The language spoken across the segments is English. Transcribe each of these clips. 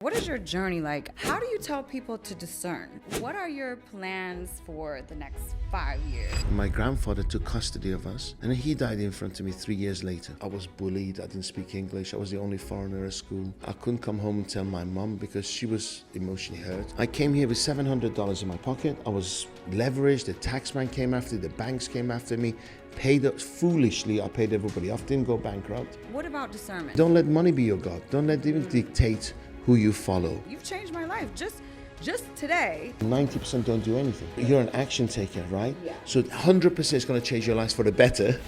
What is your journey like? How do you tell people to discern? What are your plans for the next 5 years? My grandfather took custody of us and he died in front of me 3 years later. I was bullied, I didn't speak English, I was the only foreigner at school. I couldn't come home and tell my mum because she was emotionally hurt. I came here with $700 in my pocket. I was leveraged, the tax man came after me, the banks came after me. Paid up foolishly, I paid everybody off, didn't go bankrupt. What about discernment? Don't let money be your God. Don't let it dictate who you follow. You've changed my life just today. 90% don't do anything. You're an action taker, right? Yeah. So 100% is going to change your life for the better.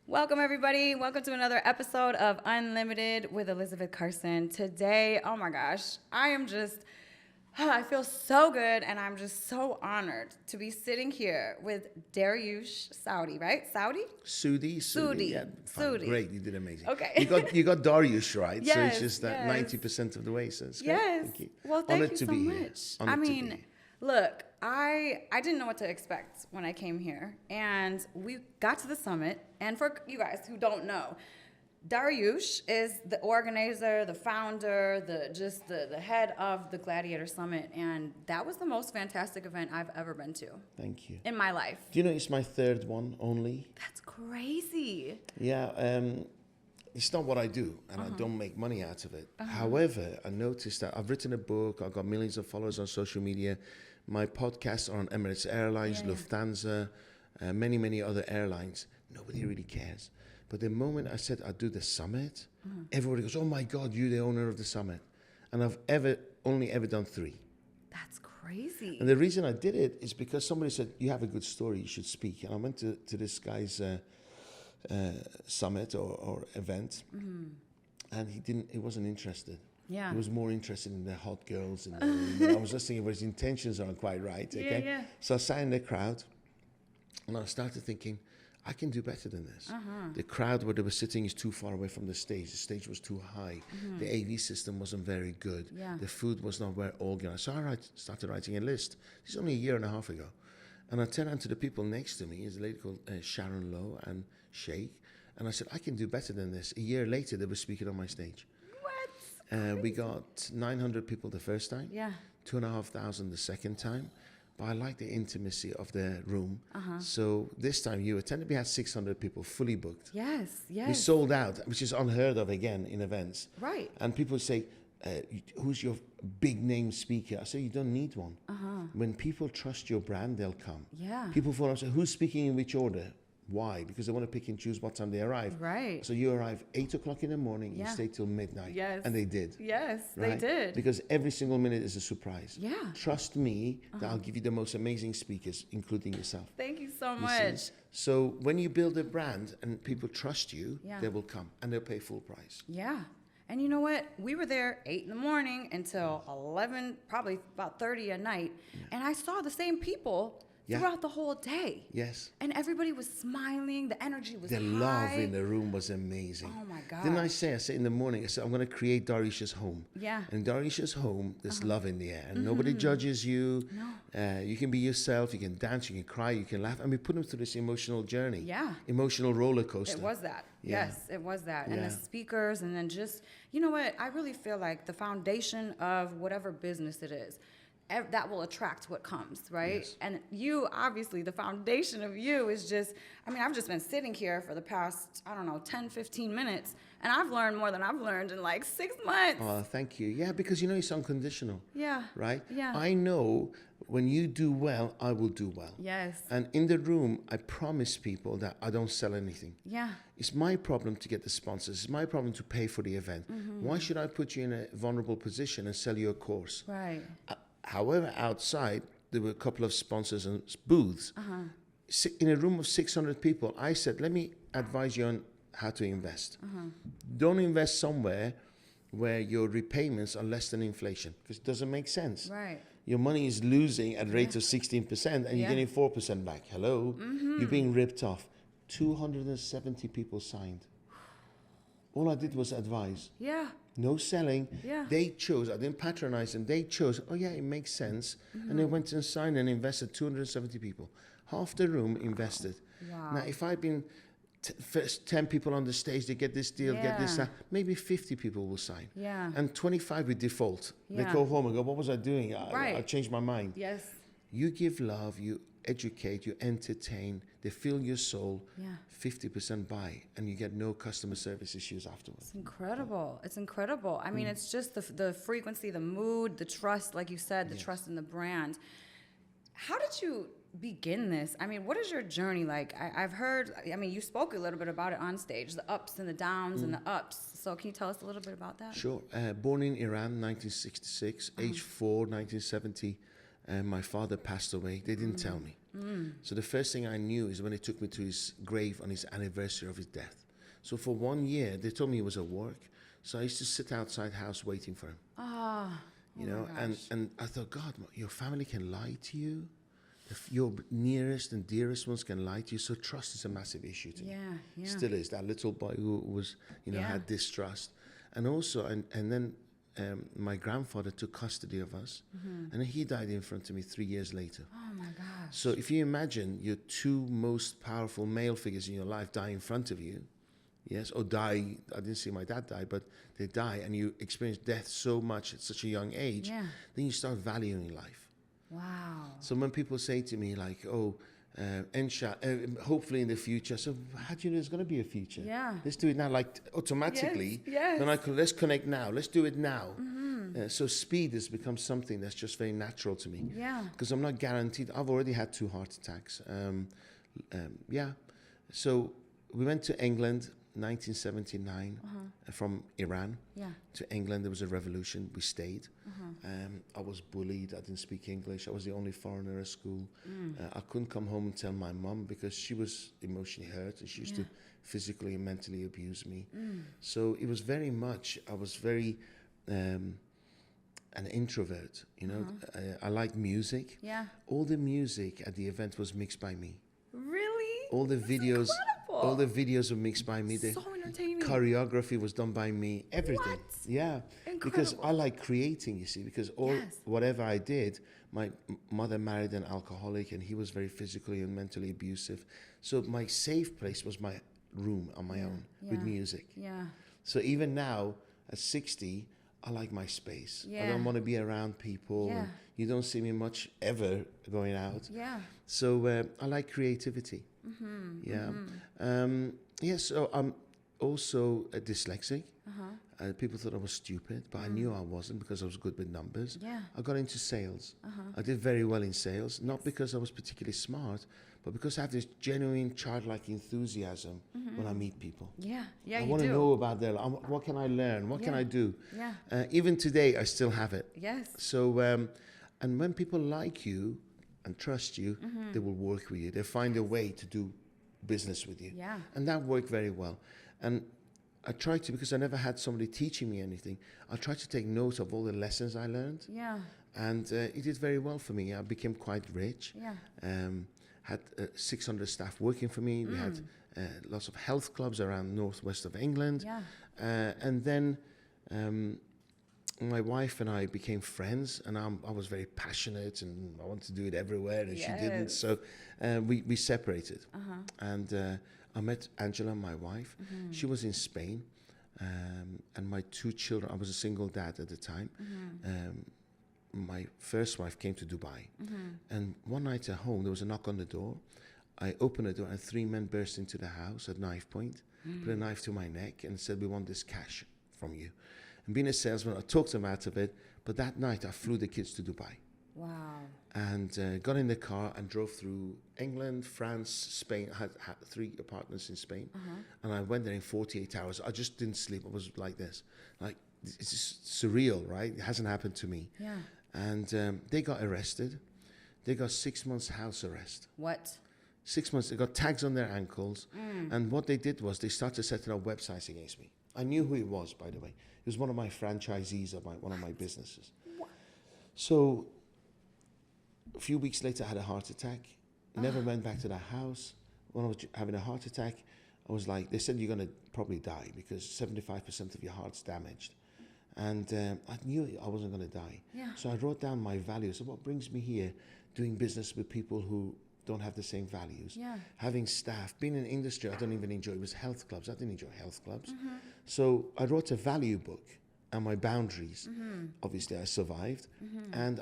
Welcome everybody. Welcome to another episode of Unlimited with Elisabeth Carson. Today, oh my gosh, I feel so good and I'm just so honored to be sitting here with Dariush Soudi, right? Soudi. Yeah, fine. Soudi. Great, you did amazing. Okay. You got Dariush right. Yes, so it's just that yes. 90% of the way. So it's great. Yes. Thank you. Well, thank Honored you to so be much. Here. I Honored to mean, be here. look, I didn't know what to expect when I came here, and we got to the summit. And for you guys who don't know, Dariush is the organizer, the founder, the head of the Gladiator Summit, and that was the most fantastic event I've ever been to. Thank you. In my life. Do you know it's my third one only? That's crazy. Yeah, it's not what I do, and I don't make money out of it. However, I noticed that I've written a book, I've got millions of followers on social media. My podcasts are on Emirates Airlines, Lufthansa, many other airlines. Nobody really cares. But the moment I said I'd do the summit, everybody goes, oh my God, you're the owner of the summit. And I've only ever done 3. That's crazy. And the reason I did it is because somebody said, you have a good story, you should speak. And I went to this guy's summit or event, and he wasn't interested. Yeah. He was more interested in the hot girls in the room. I was just thinking, well, his intentions aren't quite right. Okay. Yeah. So I sat in the crowd, and I started thinking, I can do better than this. The crowd where they were sitting is too far away from the stage. The stage was too high. The AV system wasn't very good. Yeah. The food was not well organized. So I started writing a list. This is only a year and a half ago. And I turned around to the people next to me. There's a lady called Sharon Lowe and Sheikh. And I said, I can do better than this. A year later, they were speaking on my stage. What? We got 900 people the first time. Yeah. 2,500 the second time. But I like the intimacy of the room. So this time you attended, we had 600 people fully booked. Yes. We sold out, which is unheard of again in events. Right. And people say, who's your big name speaker? I say, you don't need one. When people trust your brand, they'll come. Yeah. People follow and say, who's speaking in which order? Why? Because they want to pick and choose what time they arrive. Right. So you arrive 8 o'clock in the morning, you stay till midnight. Yes. And they did. Yes, Right? they did. Because every single minute is a surprise. Yeah. Trust me that I'll give you the most amazing speakers, including yourself. Thank you so You much. see? So when you build a brand and people trust you, Yeah. they will come and they'll pay full price. Yeah. And you know what? We were there 8 in the morning until 11, probably about 30 at night. And I saw the same people throughout the whole day. Yes. And everybody was smiling. The energy was The high. love in the room was amazing. Oh my God. Didn't I say in the morning, I said, I'm going to create Darush's home. Yeah. And Darush's home, there's love in the air. And nobody judges you. No. You can be yourself. You can dance. You can cry. You can laugh. And we put them through this emotional journey. Yeah. Emotional roller coaster. It was that. Yeah. Yes, it was that. And Yeah. the speakers, and then just, you know what? I really feel like the foundation of whatever business it is, that will attract what comes, right? Yes. And you, obviously, the foundation of you is just, I've just been sitting here for the past, 10, 15 minutes, and I've learned more than I've learned in like 6 months. Oh, thank you. Yeah, because it's unconditional. Yeah. Right? Yeah. I know when you do well, I will do well. Yes. And in the room, I promise people that I don't sell anything. Yeah. It's my problem to get the sponsors. It's my problem to pay for the event. Why should I put you in a vulnerable position and sell you a course? Right. However, outside, there were a couple of sponsors and booths. In a room of 600 people, I said, let me advise you on how to invest. Don't invest somewhere where your repayments are less than inflation, because it doesn't make sense. Right. Your money is losing at rate of 16% and you're getting 4% back. Hello? You're being ripped off. 270 people signed. All I did was advise. Yeah. No selling. Yeah. They chose, I didn't patronize them, they chose, oh yeah, it makes sense. And they went and signed and invested 270 people. Half the room invested. Wow. Now, if I've been first 10 people on the stage, they get this deal, get this, Yeah. maybe 50 people will sign. Yeah. And 25 will default. They Yeah. go home and go, what was I doing? I Right. changed my mind. Yes. You give love, you educate, you entertain, they fill your soul, Yeah. 50% buy, and you get no customer service issues afterwards. It's incredible. It's incredible. I mean, it's just the frequency, the mood, the trust, like you said, the trust in the brand. How did you begin this? I mean, what is your journey like? I've heard, I mean, you spoke a little bit about it on stage, the ups and the downs and the ups. So can you tell us a little bit about that? Sure. Born in Iran, 1966, age 4, 1970. My father passed away. They didn't tell me. So the first thing I knew is when they took me to his grave on his anniversary of his death. So for 1 year, they told me he was at work. So I used to sit outside house waiting for him. You know, and I thought, God, your family can lie to you. Your nearest and dearest ones can lie to you. So trust is a massive issue to me. Yeah. Still is. That little boy who was, had distrust. And also, and then my grandfather took custody of us. And he died in front of me 3 years later. Oh my gosh. So if you imagine your two most powerful male figures in your life die in front of you, yes, or die, I didn't see my dad die, but they die, and you experience death so much at such a young age, then you start valuing life. Wow. So when people say to me like, hopefully in the future, so how do you know there's going to be a future? Yeah. Let's do it now, like automatically. Yes. Then let's connect now. Let's do it now. So speed has become something that's just very natural to me. Yeah. Because I'm not guaranteed. I've already had 2 heart attacks. So we went to England, 1979, from Iran to England. There was a revolution. We stayed. I was bullied. I didn't speak English. I was the only foreigner at school. I couldn't come home and tell my mum because she was emotionally hurt and she used to physically and mentally abuse me. So it was very much, I was very an introvert, you know. I like music. Yeah. All the music at the event was mixed by me. Really? All the That's videos, incredible. all the videos were mixed by me. The So entertaining. choreography was done by me. Everything. What? Yeah. Because I like creating. You see, because whatever I did, my mother married an alcoholic, and he was very physically and mentally abusive. So my safe place was my room on my own with music. Yeah. So even now, at 60, I like my space. I Yeah. don't want to be around people. Yeah. And you don't see me much ever going out. Yeah. So I like creativity. So I'm also dyslexic. People thought I was stupid, but I knew I wasn't because I was good with numbers. Yeah. I got into sales. I did very well in sales, not because I was particularly smart, but because I have this genuine childlike enthusiasm when I meet people. Yeah. Yeah. I You want to do. know about their life. What can I learn? What can I do? Yeah. Even today, I still have it. Yes. So, and when people like you and trust you, they will work with you. They find a way to do business with you. Yeah. And that worked very well. And I tried to, because I never had somebody teaching me anything, I tried to take note of all the lessons I learned. Yeah. And it did very well for me. I became quite rich. Yeah. Had 600 staff working for me. We had lots of health clubs around northwest of England. Yeah. And then my wife and I became friends, and I was very passionate, and I wanted to do it everywhere, and she didn't. So we separated. And I met Angela, my wife. She was in Spain, and my 2 children, I was a single dad at the time. My first wife came to Dubai, and one night at home, there was a knock on the door. I opened the door, and 3 men burst into the house at knife point, put a knife to my neck, and said, "We want this cash from you." And being a salesman, I talked them out of it, but that night I flew the kids to Dubai. Wow. And got in the car and drove through England, France, Spain. I had 3 apartments in Spain, and I went there in 48 hours. I just didn't sleep. I was like this, like it's just surreal, right? It hasn't happened to me. Yeah. And they got arrested. They got 6 months house arrest. What? 6 months. They got tags on their ankles, and what they did was they started setting up websites against me. I knew who he was, by the way. He was one of my franchisees of one of my businesses. What? So a few weeks later, I had a heart attack. Never went back to that house. When I was having a heart attack, I was like, they said, "You're going to probably die because 75% of your heart's damaged." And I knew I wasn't going to die. Yeah. So I wrote down my values. So what brings me here, doing business with people who don't have the same values. Yeah. Having staff, being in industry, I don't even enjoy. It was health clubs. I didn't enjoy health clubs. So I wrote a value book and my boundaries. Obviously, I survived. And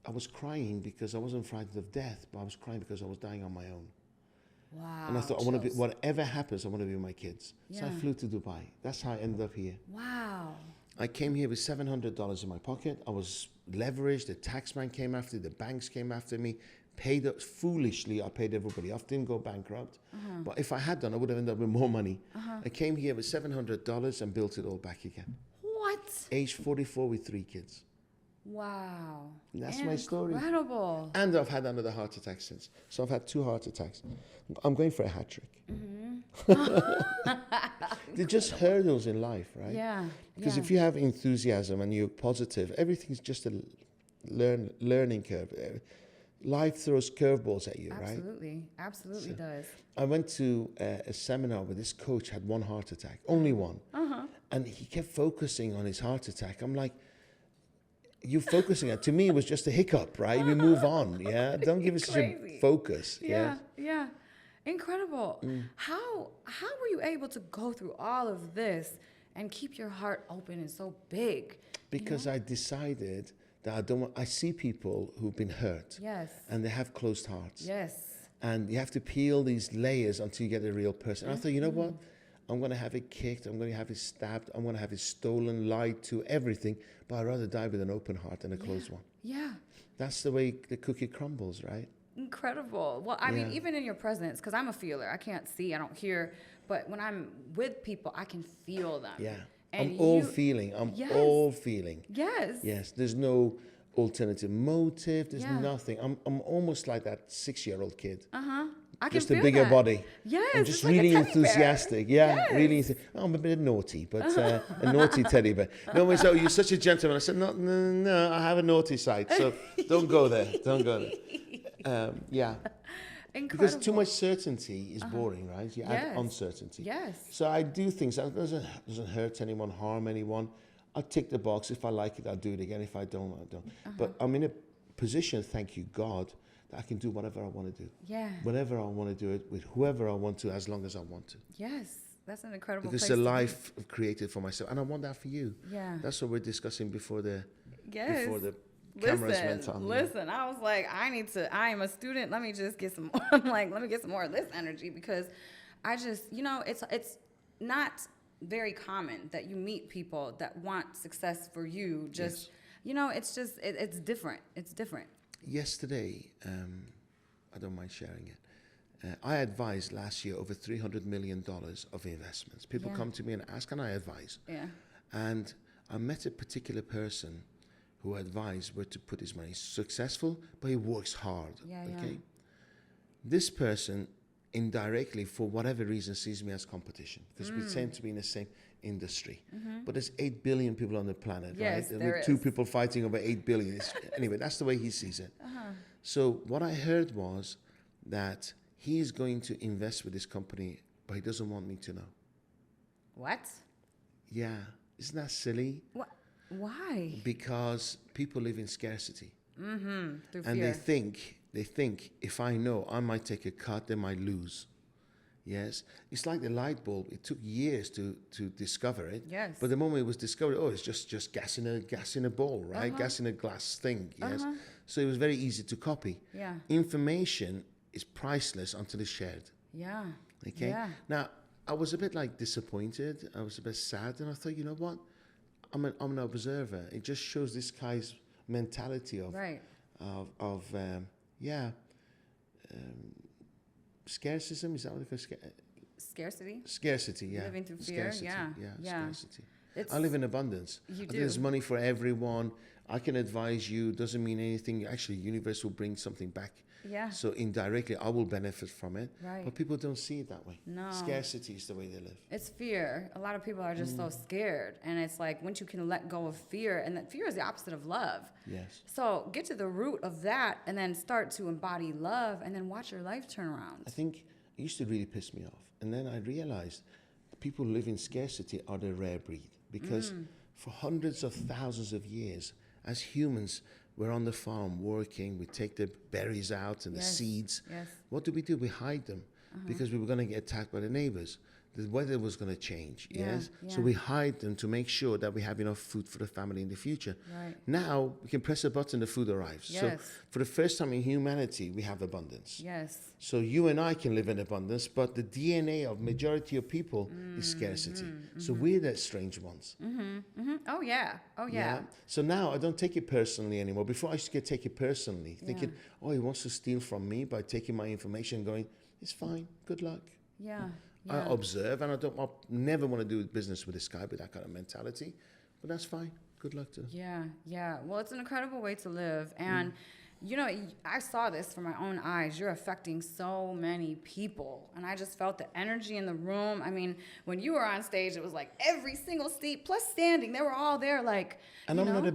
I was crying because I wasn't frightened of death, but I was crying because I was dying on my own. Wow. And I thought, I want to be, whatever happens, I want to be with my kids. So I Yeah. flew to Dubai. That's how I ended up here. Wow. I came here with $700 in my pocket. I was leveraged. The taxman came after me. The banks came after me. Paid up foolishly. I paid everybody off. Didn't go bankrupt. But if I had done, I would have ended up with more money. I came here with $700 and built it all back again. What? Age 44 with 3 kids. Wow. And that's my story. Incredible. And I've had another heart attack since. So I've had 2 heart attacks. I'm going for a hat trick. They're just hurdles in life, right? Yeah. Because if you have enthusiasm and you're positive, everything's just a learning curve. Life throws curveballs at you, right? Absolutely does. I went to a seminar where this coach had 1 heart attack, only one. And he kept focusing on his heart attack. I'm like, you're focusing on, to me, it was just a hiccup, right? We move on, yeah? Don't give us such a focus, yeah? Yeah. Incredible. How were you able to go through all of this and keep your heart open and so big? Because I decided that I see people who've been hurt. Yes. And they have closed hearts. Yes. And you have to peel these layers until you get a real person. And I thought, you know what? I'm going to have it kicked. I'm going to have it stabbed. I'm going to have it stolen, lied to, everything. But I'd rather die with an open heart than a closed one. Yeah. That's the way the cookie crumbles, right? Incredible. Well, I mean, even in your presence, because I'm a feeler. I can't see, I don't hear. But when I'm with people, I can feel them. Yeah. And I'm all feeling. I'm all feeling. Yes. Yes. There's no alternative motive. There's Yeah. nothing. I'm almost like that 6-year-old kid. I can Just a feel bigger that. body. Yes. I'm just it's like a really teddy bear. enthusiastic. Yeah, Yes. really. I'm a bit naughty, but a naughty teddy bear. No one said, "Oh, you're such a gentleman." I said, "No, I have a naughty side, so don't go there. Don't go there." Yeah. Incredible. Because too much certainty is boring, right? You add Yes. uncertainty. Yes. So I do things that doesn't hurt anyone, harm anyone. I tick the box. If I like it, I'll do it again. If I don't, I don't. But I'm in a position, thank you God, that I can do whatever I want to do. Yeah. Whenever I want to do it, with whoever I want to, as long as I want to. Yes. That's an incredible Because place it's a to be. life I've created for myself. And I want that for you. Yeah. That's what we're discussing before the Yes. cameras went on. Listen, I was like, I am a student. Let me just get some more. I'm like, let me get some more of this energy because I just, it's not very common that you meet people that want success for you. Just, it's different. It's different. Yesterday, I don't mind sharing it. I advised last year over $300 million of investments. People come to me and ask, can I advise? Yeah. And I met a particular person who advised where to put his money. He's successful, but he works hard. Yeah. This person indirectly, for whatever reason, sees me as competition because we tend to be in the same industry. But there's 8 billion people on the planet, Yes, right? there With 2 is. people fighting over 8 billion. Anyway, that's the way he sees it. So what I heard was that he's going to invest with this company, but he doesn't want me to know. What? Yeah. Isn't that silly? What? Why? Because people live in scarcity. Through And fear. they think if I know, I might take a cut, they might lose. Yes. It's like the light bulb. It took years to discover it. Yes. But the moment it was discovered, it's just gas in a ball, right? Gas in a glass thing. Yes. So it was very easy to copy. Yeah. Information is priceless until it's shared. Yeah. Okay. Yeah. Now, I was a bit disappointed. I was a bit sad. And I thought, you know what? I'm an observer. It just shows this guy's mentality of Right. scarcism. Is that what it's called? Scarcity. Scarcity, yeah. Living through fear, Scarcity, yeah. scarcity. It's- I live in abundance. You I think do. there's money for everyone. I can advise you. Doesn't mean anything. Actually, the universe will bring something back. Yeah. So indirectly, I will benefit from it. Right. But people don't see it that way. No. Scarcity is the way they live. It's fear. A lot of people are just so scared. And it's like once you can let go of fear, and that fear is the opposite of love. Yes. So get to the root of that and then start to embody love and then watch your life turn around. I think it used to really piss me off. And then I realized the people who live in scarcity are the rare breed. Because for hundreds of thousands of years, as humans, We're on the farm working. We take the berries out and the seeds. Yes. What do? We hide them because we were going to get attacked by the neighbors. The weather was going to change, yes? Yeah. So we hide them to make sure that we have enough food for the family in the future. Right. Now, we can press a button, the food arrives. Yes. So for the first time in humanity, we have abundance. Yes. So you and I can live in abundance, but the DNA of majority of people is scarcity. So we're the strange ones. Oh, yeah. So now I don't take it personally anymore. Before I used to take it personally, thinking, oh, he wants to steal from me by taking my information, going, it's fine, good luck. Yeah. I observe, and I never want to do business with this guy with that kind of mentality, but that's fine. Good luck to him. Yeah. Well, it's an incredible way to live. And, you know, I saw this from my own eyes. You're affecting so many people. And I just felt the energy in the room. I mean, when you were on stage, it was like every single seat, plus standing, they were all there like, and I'm not a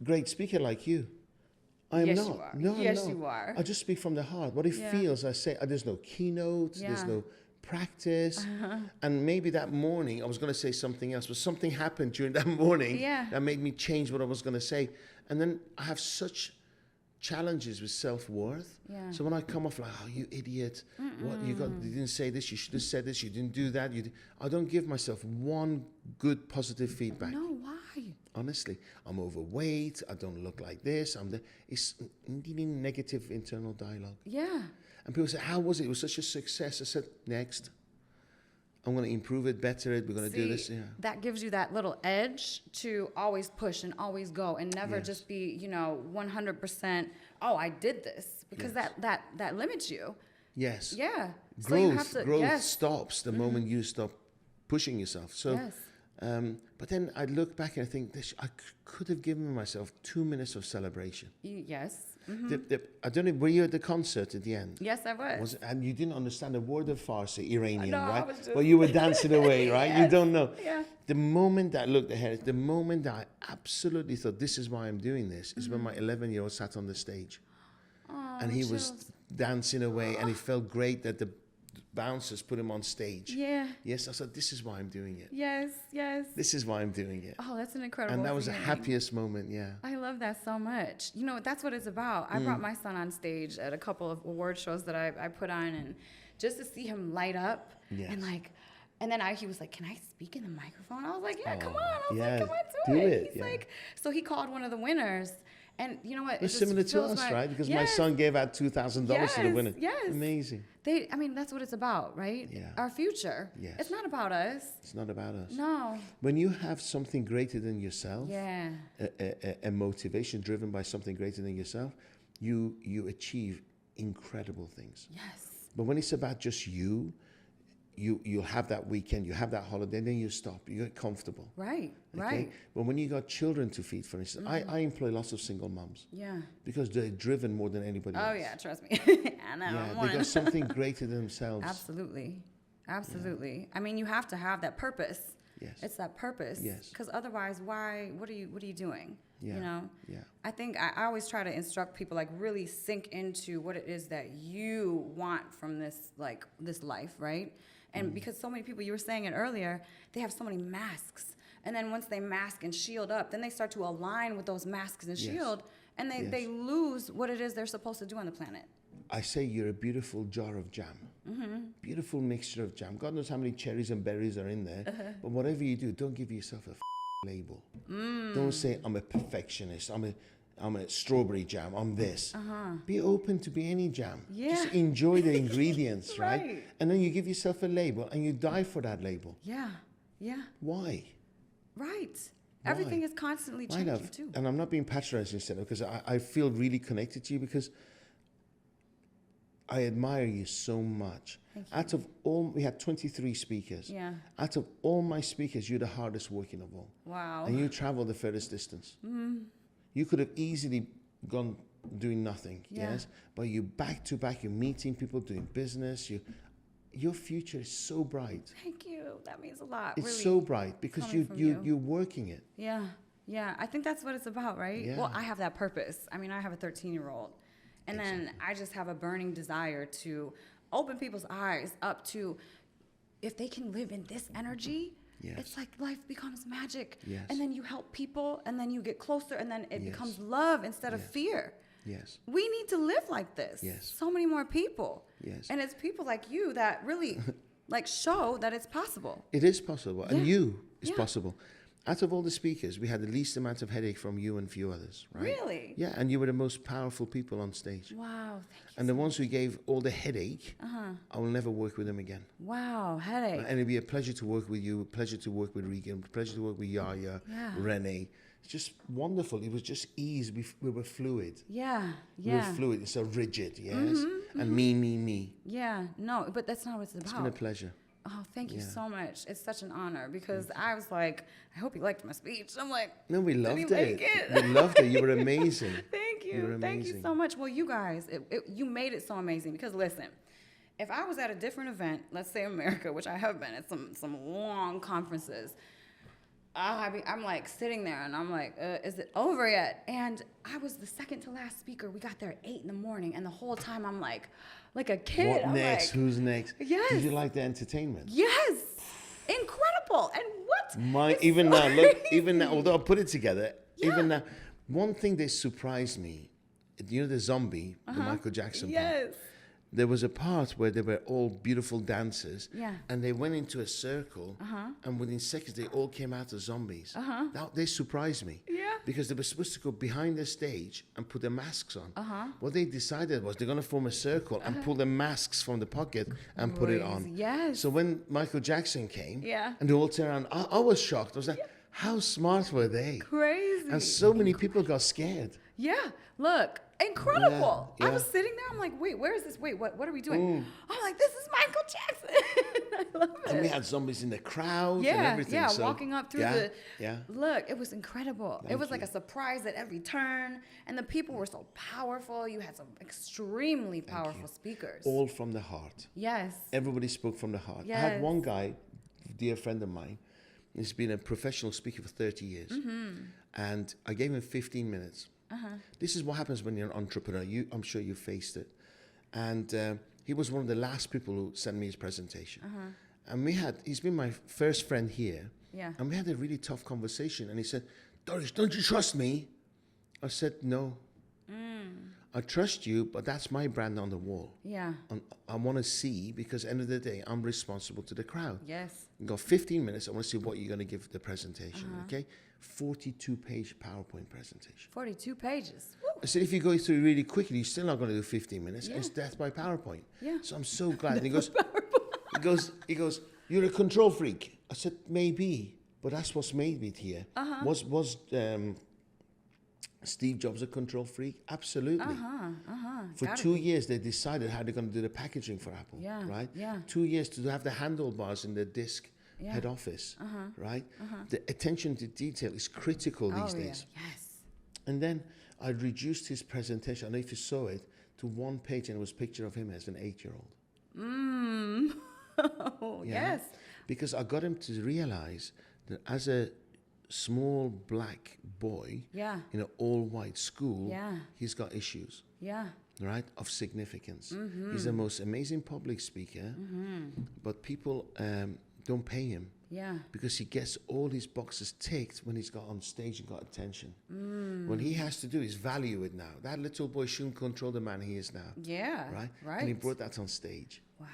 great speaker like you. I am yes, not. You are. No, yes, I'm not. You are. I just speak from the heart. What it feels, I say. There's no keynote. There's no practice. And maybe that morning I was going to say something else, but something happened during that morning that made me change what I was going to say. And then I have such challenges with self-worth. So when I come off like, oh, you idiot, what you didn't say this, you should have said this, you didn't do that. I don't give myself one good positive feedback. No, why? Honestly, I'm overweight, I don't look like this, it's negative internal dialogue. Yeah. And people say, how was it? It was such a success. I said, next. I'm going to improve it, better it. We're going to do this. Yeah. That gives you that little edge to always push and always go and never just be, 100%, oh, I did this. Because that limits you. Yes. Yeah. Growth stops the moment you stop pushing yourself. So, but then I look back and I think, I could have given myself 2 minutes of celebration. Yes. I don't know, were you at the concert at the end? Yes, I was. And you didn't understand a word of Farsi, Iranian, no, right? I was just... Well, you were dancing away, right? Yes. You don't know. Yeah. The moment that I looked ahead, the moment that I absolutely thought, this is why I'm doing this, is when my 11-year-old sat on the stage. Oh, and he was dancing away, and it felt great that the bouncers put him on stage. Yeah. Yes, I said, this is why I'm doing it. Yes. This is why I'm doing it. Oh, that's an incredible And that was feeling. the happiest moment, I love that so much. That's what it's about. I brought my son on stage at a couple of award shows that I put on, and just to see him light up and then he was like, can I speak in the microphone? I was like, yeah, come on. I was like, come on, do it. He's like, so he called one of the winners. And you know what? It's similar to us, right? Because my son gave out $2,000 to the winner. Yes. Amazing. That's what it's about, right? Yeah. Our future. Yes. It's not about us. It's not about us. No. When you have something greater than yourself, a motivation driven by something greater than yourself, you achieve incredible things. Yes. But when it's about just you'll have that weekend, you have that holiday, and then you stop. You get comfortable. Right. But when you got children to feed, for instance, I employ lots of single moms. Yeah. Because they're driven more than anybody else. Oh, yeah, trust me. I know. Yeah, they got something greater than themselves. Absolutely. Yeah. I mean, you have to have that purpose. Yes. It's that purpose. Yes. Because otherwise, what are you doing? Yeah. Yeah. I think I always try to instruct people, like, really sink into what it is that you want from this life, right? And because so many people, you were saying it earlier, they have so many masks. And then once they mask and shield up, then they start to align with those masks and shield, and they lose what it is they're supposed to do on the planet. I say you're a beautiful jar of jam. Beautiful mixture of jam. God knows how many cherries and berries are in there. But whatever you do, don't give yourself a label. Don't say, I'm a perfectionist. I'm a strawberry jam. I'm this. Be open to be any jam. Yeah. Just enjoy the ingredients, right? Right? And then you give yourself a label and you die for that label. Yeah. Why? Right. Everything is constantly changing too. And I'm not being patronizing, because I feel really connected to you, because I admire you so much. Thank you. Out of all, we had 23 speakers. Yeah. Out of all my speakers, you're the hardest working of all. Wow. And you travel the furthest distance. You could have easily gone doing nothing, yes? But you back to back, you're meeting people, doing business. Your future is so bright. Thank you. That means a lot. It's really so bright because you're working it. Yeah. I think that's what it's about, right? Yeah. Well, I have that purpose. I mean, I have a 13-year-old. And then I just have a burning desire to open people's eyes up to, if they can live in this energy, Yes. It's like life becomes magic. Yes. And then you help people, and then you get closer, and then it Yes. becomes love instead of Yes. fear. Yes. We need to live like this. Yes. So many more people. Yes. And it's people like you that really like show that it's possible. It is possible. And Yeah. you is Yeah. possible. Out of all the speakers, we had the least amount of headache from you and few others, right? Really? Yeah, and you were the most powerful people on stage. Wow. Thank you. And the ones who gave all the headache, I will never work with them again. Wow. Headache. And it'd be a pleasure to work with you, a pleasure to work with Regan, a pleasure to work with Yaya, Yeah. Renee. It's just wonderful. It was just ease. We were fluid. Yeah. We were Yeah. fluid. It's so rigid, yes? And me. Yeah. No, but that's not what it's It's about. been a pleasure. Oh, thank you Yeah. so much. It's such an honor because I was like, I hope you liked my speech. I'm like, No, we did loved he it. make it? We loved it. You were amazing. Thank You were you. Thank you amazing. so much. Well, you guys, you made it so amazing because listen, if I was at a different event, let's say America, which I have been at some long conferences, I'm like sitting there and I'm like, is it over yet? And I was the second to last speaker. We got there at 8 a.m. and the whole time I'm like a kid. What I'm next? like, Who's next? Yes. Did you like the entertainment? yes, incredible. And what? It's Even so now, look, crazy. even now, although I put it together, Yeah. even now, one thing that surprised me, you know the zombie, the Michael Jackson part? Yes. There was a part where they were all beautiful dancers, Yeah. and they went into a circle, and within seconds they all came out as zombies. That, they surprised me, Yeah. because they were supposed to go behind the stage and put their masks on. What they decided was they're going to form a circle and pull the masks from the pocket and put it on. Crazy. Yes. So when Michael Jackson came, Yeah. and they all turned around, I was shocked. I was like, how smart were they? Crazy. And so many people got scared. Yeah, look, incredible. Yeah, I yeah. was sitting there, I'm like, wait, where is this? Wait, what are we doing? I'm like, this is Michael Jackson. I love it. And we had zombies in the crowd and yeah, everything. yeah, so, walking up through yeah, the, yeah. look, it was incredible. It Thank was like you. a surprise at every turn, and the people were so powerful. You had some extremely powerful speakers. All from the heart. Yes. Everybody spoke from the heart. I Yes. had one guy, a dear friend of mine, he's been a professional speaker for 30 years. And I gave him 15 minutes. This is what happens when you're an entrepreneur. I'm sure you faced it. And he was one of the last people who sent me his presentation. And he's been my first friend here. Yeah. And we had a really tough conversation. And he said, Dariush, don't you trust me? I said, no. I trust you, but that's my brand on the wall. Yeah. I want to see, because at the end of the day, I'm responsible to the crowd. Yes. You've got 15 minutes. I want to see what you're going to give the presentation, okay? 42-page PowerPoint presentation. 42 pages. Woo. I said, if you go through really quickly, you're still not going to do 15 minutes. Yeah. It's death by PowerPoint. Yeah. So I'm so glad. And he goes, you're a control freak. I said, maybe, but that's what's made me here. Was Steve Jobs a control freak? Absolutely. For Gotta 2 years, they decided how they're going to do the packaging for Apple, Yeah, right? yeah. 2 years to have the handlebars in the disk Yeah. head office, right? The attention to detail is critical these days. Yeah. Yes. And then I reduced his presentation, I don't know if you saw it, to one page, and it was a picture of him as an 8-year-old. Oh, Yeah. yes. Because I got him to realize that as a small black boy Yeah. in an all-white school, Yeah. he's got issues, Yeah. right, of significance. He's the most amazing public speaker, but people don't pay him Yeah. because he gets all his boxes ticked when he's got on stage and got attention. What he has to do is value it now. That little boy shouldn't control the man he is now, Yeah. right? Right. And he brought that on stage. Wow.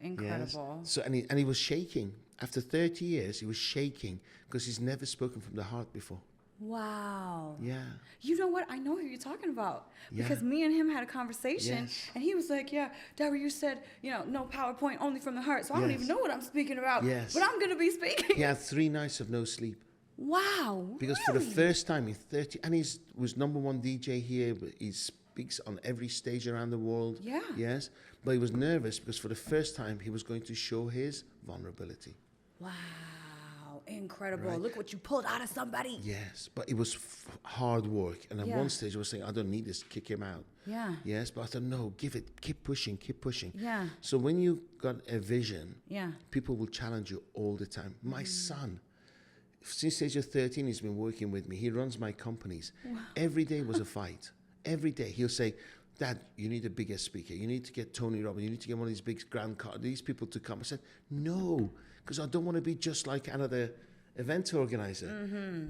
Yes. Incredible. So and he was shaking. After 30 years, he was shaking because he's never spoken from the heart before. Wow. Yeah. You know what? I know who you're talking about because Yeah. me and him had a conversation, Yes. and he was like, "Yeah, Dariush said, no PowerPoint, only from the heart. So I don't Yes. even know what I'm speaking about, Yes. but I'm gonna be speaking." He had 3 nights of no sleep Wow. because for the first time in 30, and he was #1 DJ here, but he speaks on every stage around the world. Yeah. Yes. But he was nervous because for the first time he was going to show his vulnerability. Wow. Incredible. Right. Look what you pulled out of somebody. Yes. But it was hard work. And at Yeah. one stage I was saying, I don't need this, kick him out. Yeah. Yes. But I thought, no, give it, keep pushing, keep pushing. Yeah. So when you got a vision, Yeah. people will challenge you all the time. My son, since age of 13, he's been working with me. He runs my companies. Every day was a fight. Every day. He'll say, Dad, you need a bigger speaker. You need to get Tony Robbins. You need to get one of these big grand cars. These people to come. I said, no, because I don't want to be just like another event organizer.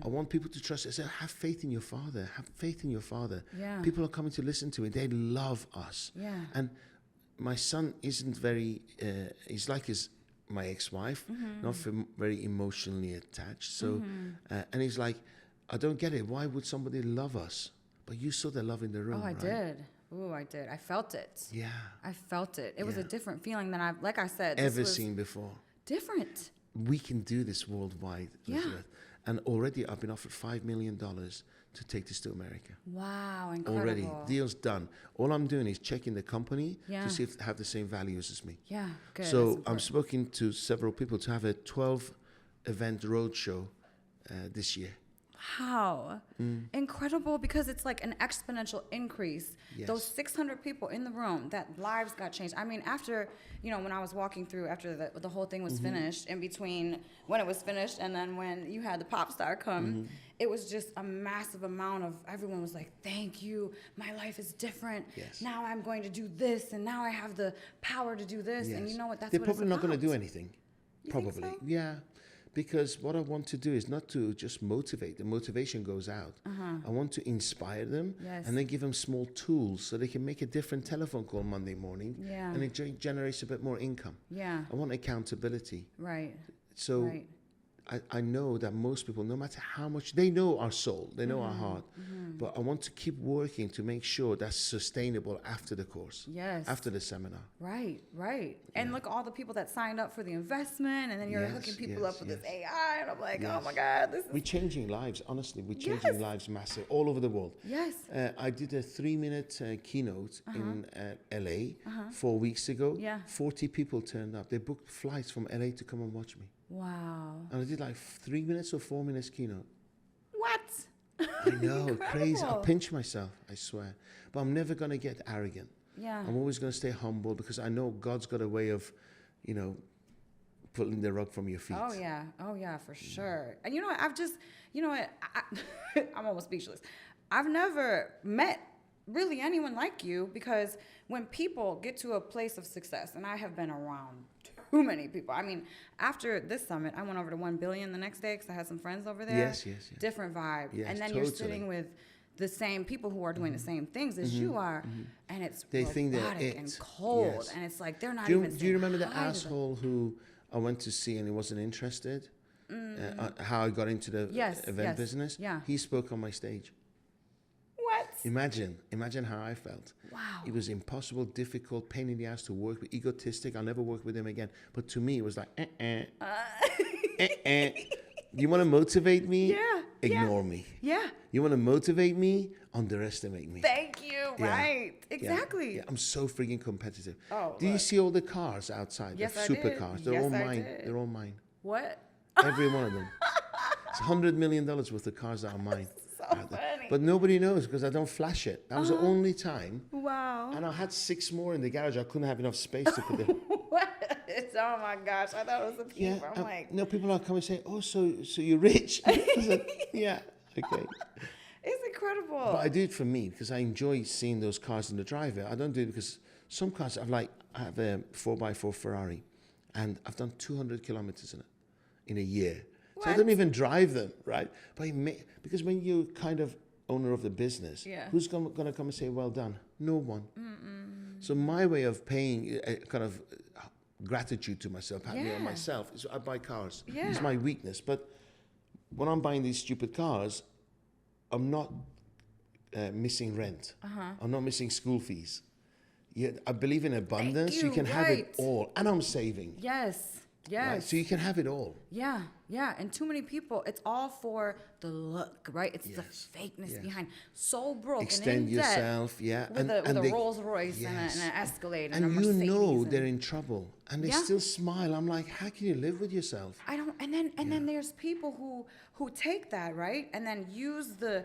I want people to trust. I said, have faith in your father. Have faith in your father. Yeah. People are coming to listen to it. They love us. Yeah. And my son isn't very, he's like my ex-wife, not very emotionally attached. So, and he's like, I don't get it. Why would somebody love us? But you saw the love in the room, Oh, I right? did. Oh, I did. I felt it. Yeah. I felt it. It was a Yeah. different feeling than I've, like I said, this Ever was seen before. different. We can do this worldwide, Yeah. Elizabeth. And already I've been offered $5 million to take this to America. Wow, incredible. Already, deal's done. All I'm doing is checking the company Yeah. to see if they have the same values as me. Yeah, good. So That's I'm important. speaking to several people to have a 12-event roadshow this year. How incredible, because it's like an exponential increase. Yes. Those 600 people in the room, that lives got changed. I mean, after, when I was walking through, after the whole thing was finished, in between when it was finished and then when you had the pop star come, it was just a massive amount of, everyone was like, thank you, my life is different. Yes. Now I'm going to do this, and now I have the power to do this. And you know what, that's They're what probably it's not going to about. do anything. You think Probably. so? Yeah. Because what I want to do is not to just motivate. The motivation goes out. I want to inspire them Yes. and then give them small tools so they can make a different telephone call Monday morning. Yeah. And it generates a bit more income. Yeah, I want accountability. right, So right. I know that most people, no matter how much, they know our soul, they know our heart, but I want to keep working to make sure that's sustainable after the course, Yes. after the seminar. Right, right. And look, all the people that signed up for the investment, and then you're Yes, hooking people yes, up with yes. this AI, and I'm like, oh Yes. my God, this is... We're changing lives, honestly, we're Yes. changing lives massive, all over the world. Yes. I did a 3-minute keynote in LA 4 weeks ago. Yeah. 40 people turned up. They booked flights from LA to come and watch me. Wow. And I did like 3 minutes or 4 minutes keynote. What? I know, crazy. I Incredible. pinch myself, I swear. But I'm never going to get arrogant. Yeah. I'm always going to stay humble because I know God's got a way of, pulling the rug from your feet. Oh yeah, for sure. And you know what, I've just, I'm almost speechless. I've never met really anyone like you, because when people get to a place of success, and I have been around too many people. I mean, after this summit, I went over to 1 billion the next day because I had some friends over there. Yes, yes, yes. Different vibe. Yes, and then you're totally. sitting with the same people who are doing the same things as you are, and it's They think they're robotic it. and cold, Yes. and it's like they're not Do you, even. do you remember the saying hi to them. asshole who I went to see and he wasn't interested? How I got into the Yes, event yes, business? yeah. He spoke on my stage. What? Imagine how I felt. Wow. It was impossible, difficult, pain in the ass to work with, egotistic. I'll never work with him again. But to me, it was like, You want to motivate me? Yeah, Ignore me. Yeah. You want to motivate me? Underestimate me. Thank you. Yeah. Right. Yeah, Exactly. yeah, I'm so freaking competitive. Oh, Do you look. see all the cars outside? Yes, the I did. supercars. They're Yes, all I mine. did. They're all mine. What? Every one of them. It's $100 million worth of cars that are mine. So out there. funny. But nobody knows because I don't flash it. That was the only time. Wow. And I had 6 more in the garage. I couldn't have enough space to put them. What? Oh my gosh! I thought it was a peep. Yeah. I'm like, no, people are coming and say, "Oh, so you're rich?" I said, yeah. Okay. it's incredible. But I do it for me because I enjoy seeing those cars in the driveway. I don't do it because some cars I have a 4x4 Ferrari, and I've done 200 kilometers in a year. So I What? don't even drive them, right? But because when you're kind of owner of the business, Yeah. who's going to come and say, "Well done"? No one. So my way of paying kind of gratitude to myself, patting me on Yeah. myself, is I buy cars. Yeah. It's my weakness. But when I'm buying these stupid cars, I'm not missing rent. I'm not missing school fees. Yeah, I believe in abundance. you, can have it right. all. And I'm saving. Yes. Yes. Right? So you can have it all. Yeah, yeah. And too many people, it's all for the look, right? It's the Yes, fakeness yes. behind. So broke Extend and in debt yourself, yeah. with a they- Rolls Royce yes. and an Escalade and And a you Mercedes. know and- they're in trouble. And they Yeah. still smile. I'm like, how can you live with yourself? I don't, and then there's people who take that, right, and then use the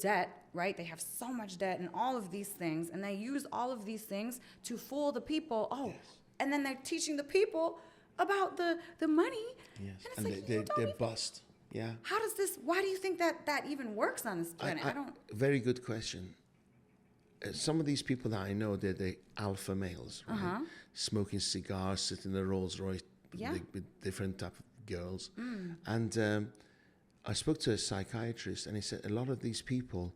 debt, right? They have so much debt and all of these things, and they use all of these things to fool the people. Oh, Yes. and then they're teaching the people about the money. Yes. And it's And like, they're you don't they're even, bust. Yeah. how does this? Why do you think that even works on this planet? I don't. Very good question. some of these people that I know, they're the alpha males, right? Smoking cigars, sitting in a Rolls Royce with different type of girls. And I spoke to a psychiatrist, and he said a lot of these people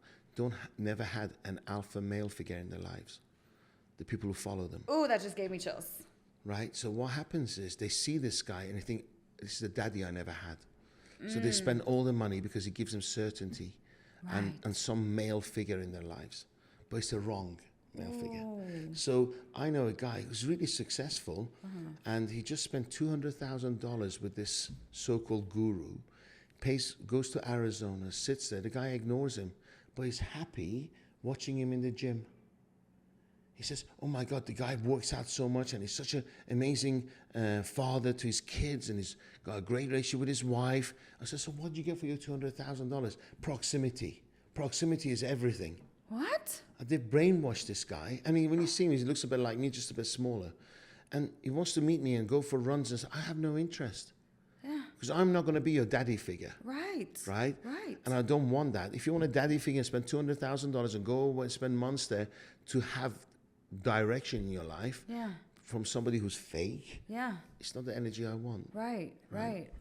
never had an alpha male figure in their lives. The people who follow them. Oh, that just gave me chills. Right? So what happens is they see this guy and they think, this is the daddy I never had. So they spend all the money because he gives them certainty and some male figure in their lives. But it's the wrong male figure. So I know a guy who's really successful, and he just spent $200,000 with this so-called guru, goes to Arizona, sits there. The guy ignores him, but he's happy watching him in the gym. He says, oh my God, the guy works out so much, and he's such an amazing father to his kids, and he's got a great relationship with his wife. I said, so what did you get for your $200,000? Proximity. Proximity is everything. What? They've brainwashed this guy. I mean, when you see him, he looks a bit like me, just a bit smaller. And he wants to meet me and go for runs, and say, I have no interest. Yeah. Because I'm not going to be your daddy figure. Right. Right? Right. And I don't want that. If you want a daddy figure and spend $200,000 and go away and spend months there to have direction in your life from somebody who's fake, it's not the energy I want. Right.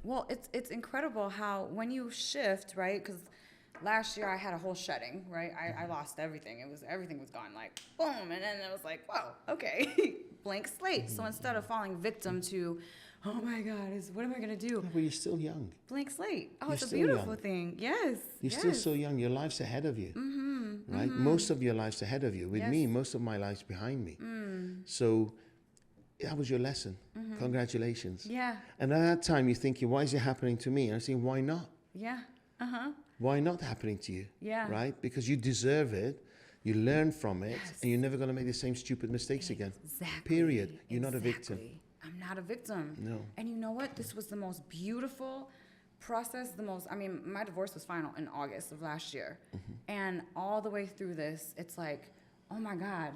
Well, it's incredible how when you shift, right? Because last year I had a whole shedding, right? I lost everything. Everything was gone, like boom, and then it was like, whoa, okay, blank slate. So instead of falling victim to, oh my God, what am I gonna do? No, but you're still young. Blank slate. Oh, You're it's a still beautiful young. thing. Yes. You're still so young. Your life's ahead of you. Right? Most of your life's ahead of you. With me, most of my life's behind me. So that was your lesson. Congratulations. Yeah. And at that time, you're thinking, why is it happening to me? And I'm saying, why not? Yeah. Why not happening to you? Yeah. Right? Because you deserve it. You learn from it, and you're never going to make the same stupid mistakes again. Exactly. Period. You're not a victim. I'm not a victim. No. And you know what? This was the most beautiful process. My divorce was final in August of last year. And all the way through this, it's like, oh my God,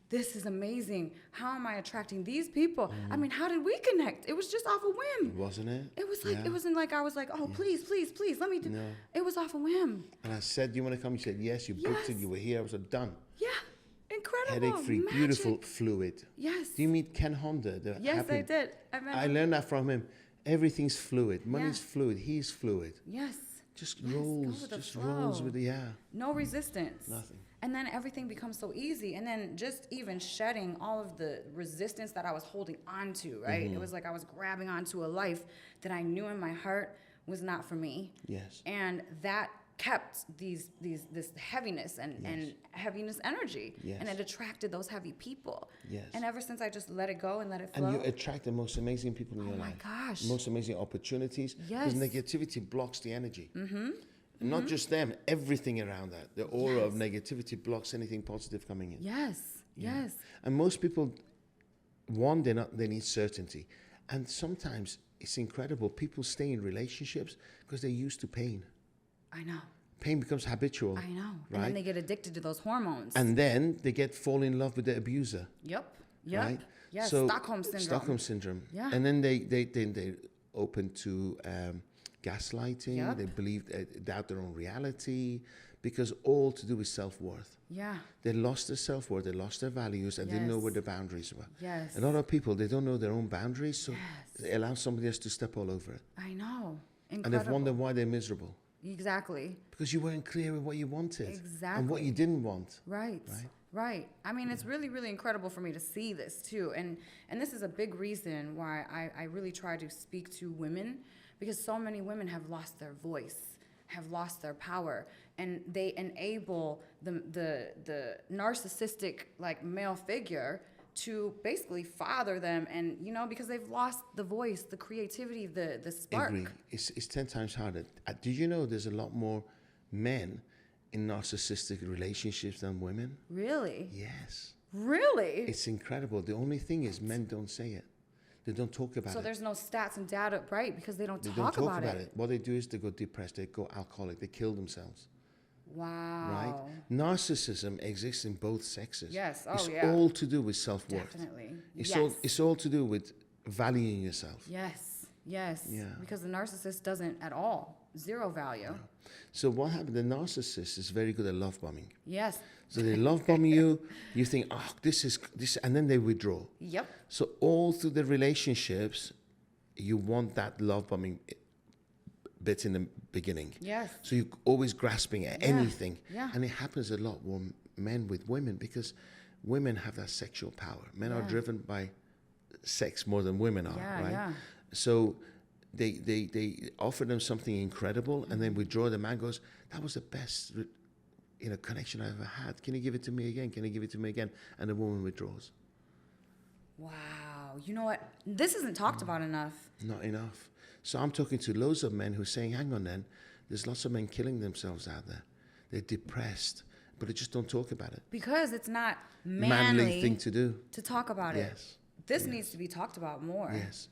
this is amazing. How am I attracting these people? I mean, how did we connect? It was just off a whim. Wasn't it? It was like, it wasn't like I was like, oh, please, let me do. No. It was off a whim. And I said, do you want to come? You said, yes. You booked it. You were here. I was done. Yeah. Incredible. Headache-free, Magic. beautiful, fluid. Yes. Do you meet Ken Honda? Yes, I did. I learned that from him. Everything's fluid. Money's fluid. He's fluid. Yes. Just Yes, go rolls. with the Just flow. rolls with the No resistance. Nothing. And then everything becomes so easy. And then just even shedding all of the resistance that I was holding on to, right? It was like I was grabbing onto a life that I knew in my heart was not for me. Yes. And that kept this heaviness and heaviness energy. Yes. And it attracted those heavy people. Yes. And ever since I just let it go and let it flow. And you attract the most amazing people in your life. Oh my gosh. Most amazing opportunities. Yes. Because negativity blocks the energy. Not just them, everything around that. The aura of negativity blocks anything positive coming in. Yes. Yes. And most people, they need certainty. And sometimes it's incredible. People stay in relationships because they're used to pain. I know. Pain becomes habitual. I know. Right? And then they get addicted to those hormones. And then they fall in love with the abuser. Yep. Right? Yes. So, Stockholm syndrome. Stockholm syndrome. Yeah. And then they open to gaslighting. Yep. They doubt their own reality, because all to do with self-worth. Yeah. They lost their self-worth, they lost their values, and didn't know Yes. where the boundaries were. Yes. A lot of people, they don't know their own boundaries, so they allow somebody else to step all over it. I know. Incredible. And they've wondered why they're miserable. Exactly. Because you weren't clear with what you wanted. Exactly. And what you didn't want. Right. Right. I mean, it's really, really incredible for me to see this too. And this is a big reason why I really try to speak to women, because so many women have lost their voice, have lost their power, and they enable the narcissistic like male figure to basically father them, and because they've lost the voice, the creativity, the spark. Agree. It's 10 times harder. Did you know there's a lot more men in narcissistic relationships than women? Really? Yes. Really? It's incredible. The only thing is men don't say it. They don't talk about it. So there's no stats and data, right? Because they don't They talk don't talk about it. What they do is they go depressed, they go alcoholic, they kill themselves. Wow. Right? Narcissism exists in both sexes. Yes. Oh, it's yeah. all to do with self-worth. Definitely. It's Yes. all to do with valuing yourself. Yes. Yes. Yeah. Because the narcissist doesn't at all. Zero value. So what happened? The narcissist is very good at love bombing. Yes. So they love bomb you. You think, oh, this, and then they withdraw. Yep. So all through the relationships, you want that love bombing bit in the beginning. Yes. So you're always grasping at anything. Yeah. And it happens a lot with men with women because women have that sexual power. Men are driven by sex more than women are, right? Yeah. So they offer them something incredible and then withdraw. The man goes, that was the best connection I ever had. Can you give it to me again? Can you give it to me again? And the woman withdraws. Wow. You know what? This isn't talked about enough. Not enough. So I'm talking to loads of men who are saying, hang on then, there's lots of men killing themselves out there. They're depressed, but they just don't talk about it. Because it's not Manly thing to do. to talk about it. Yes. This needs to be talked about more. Yes.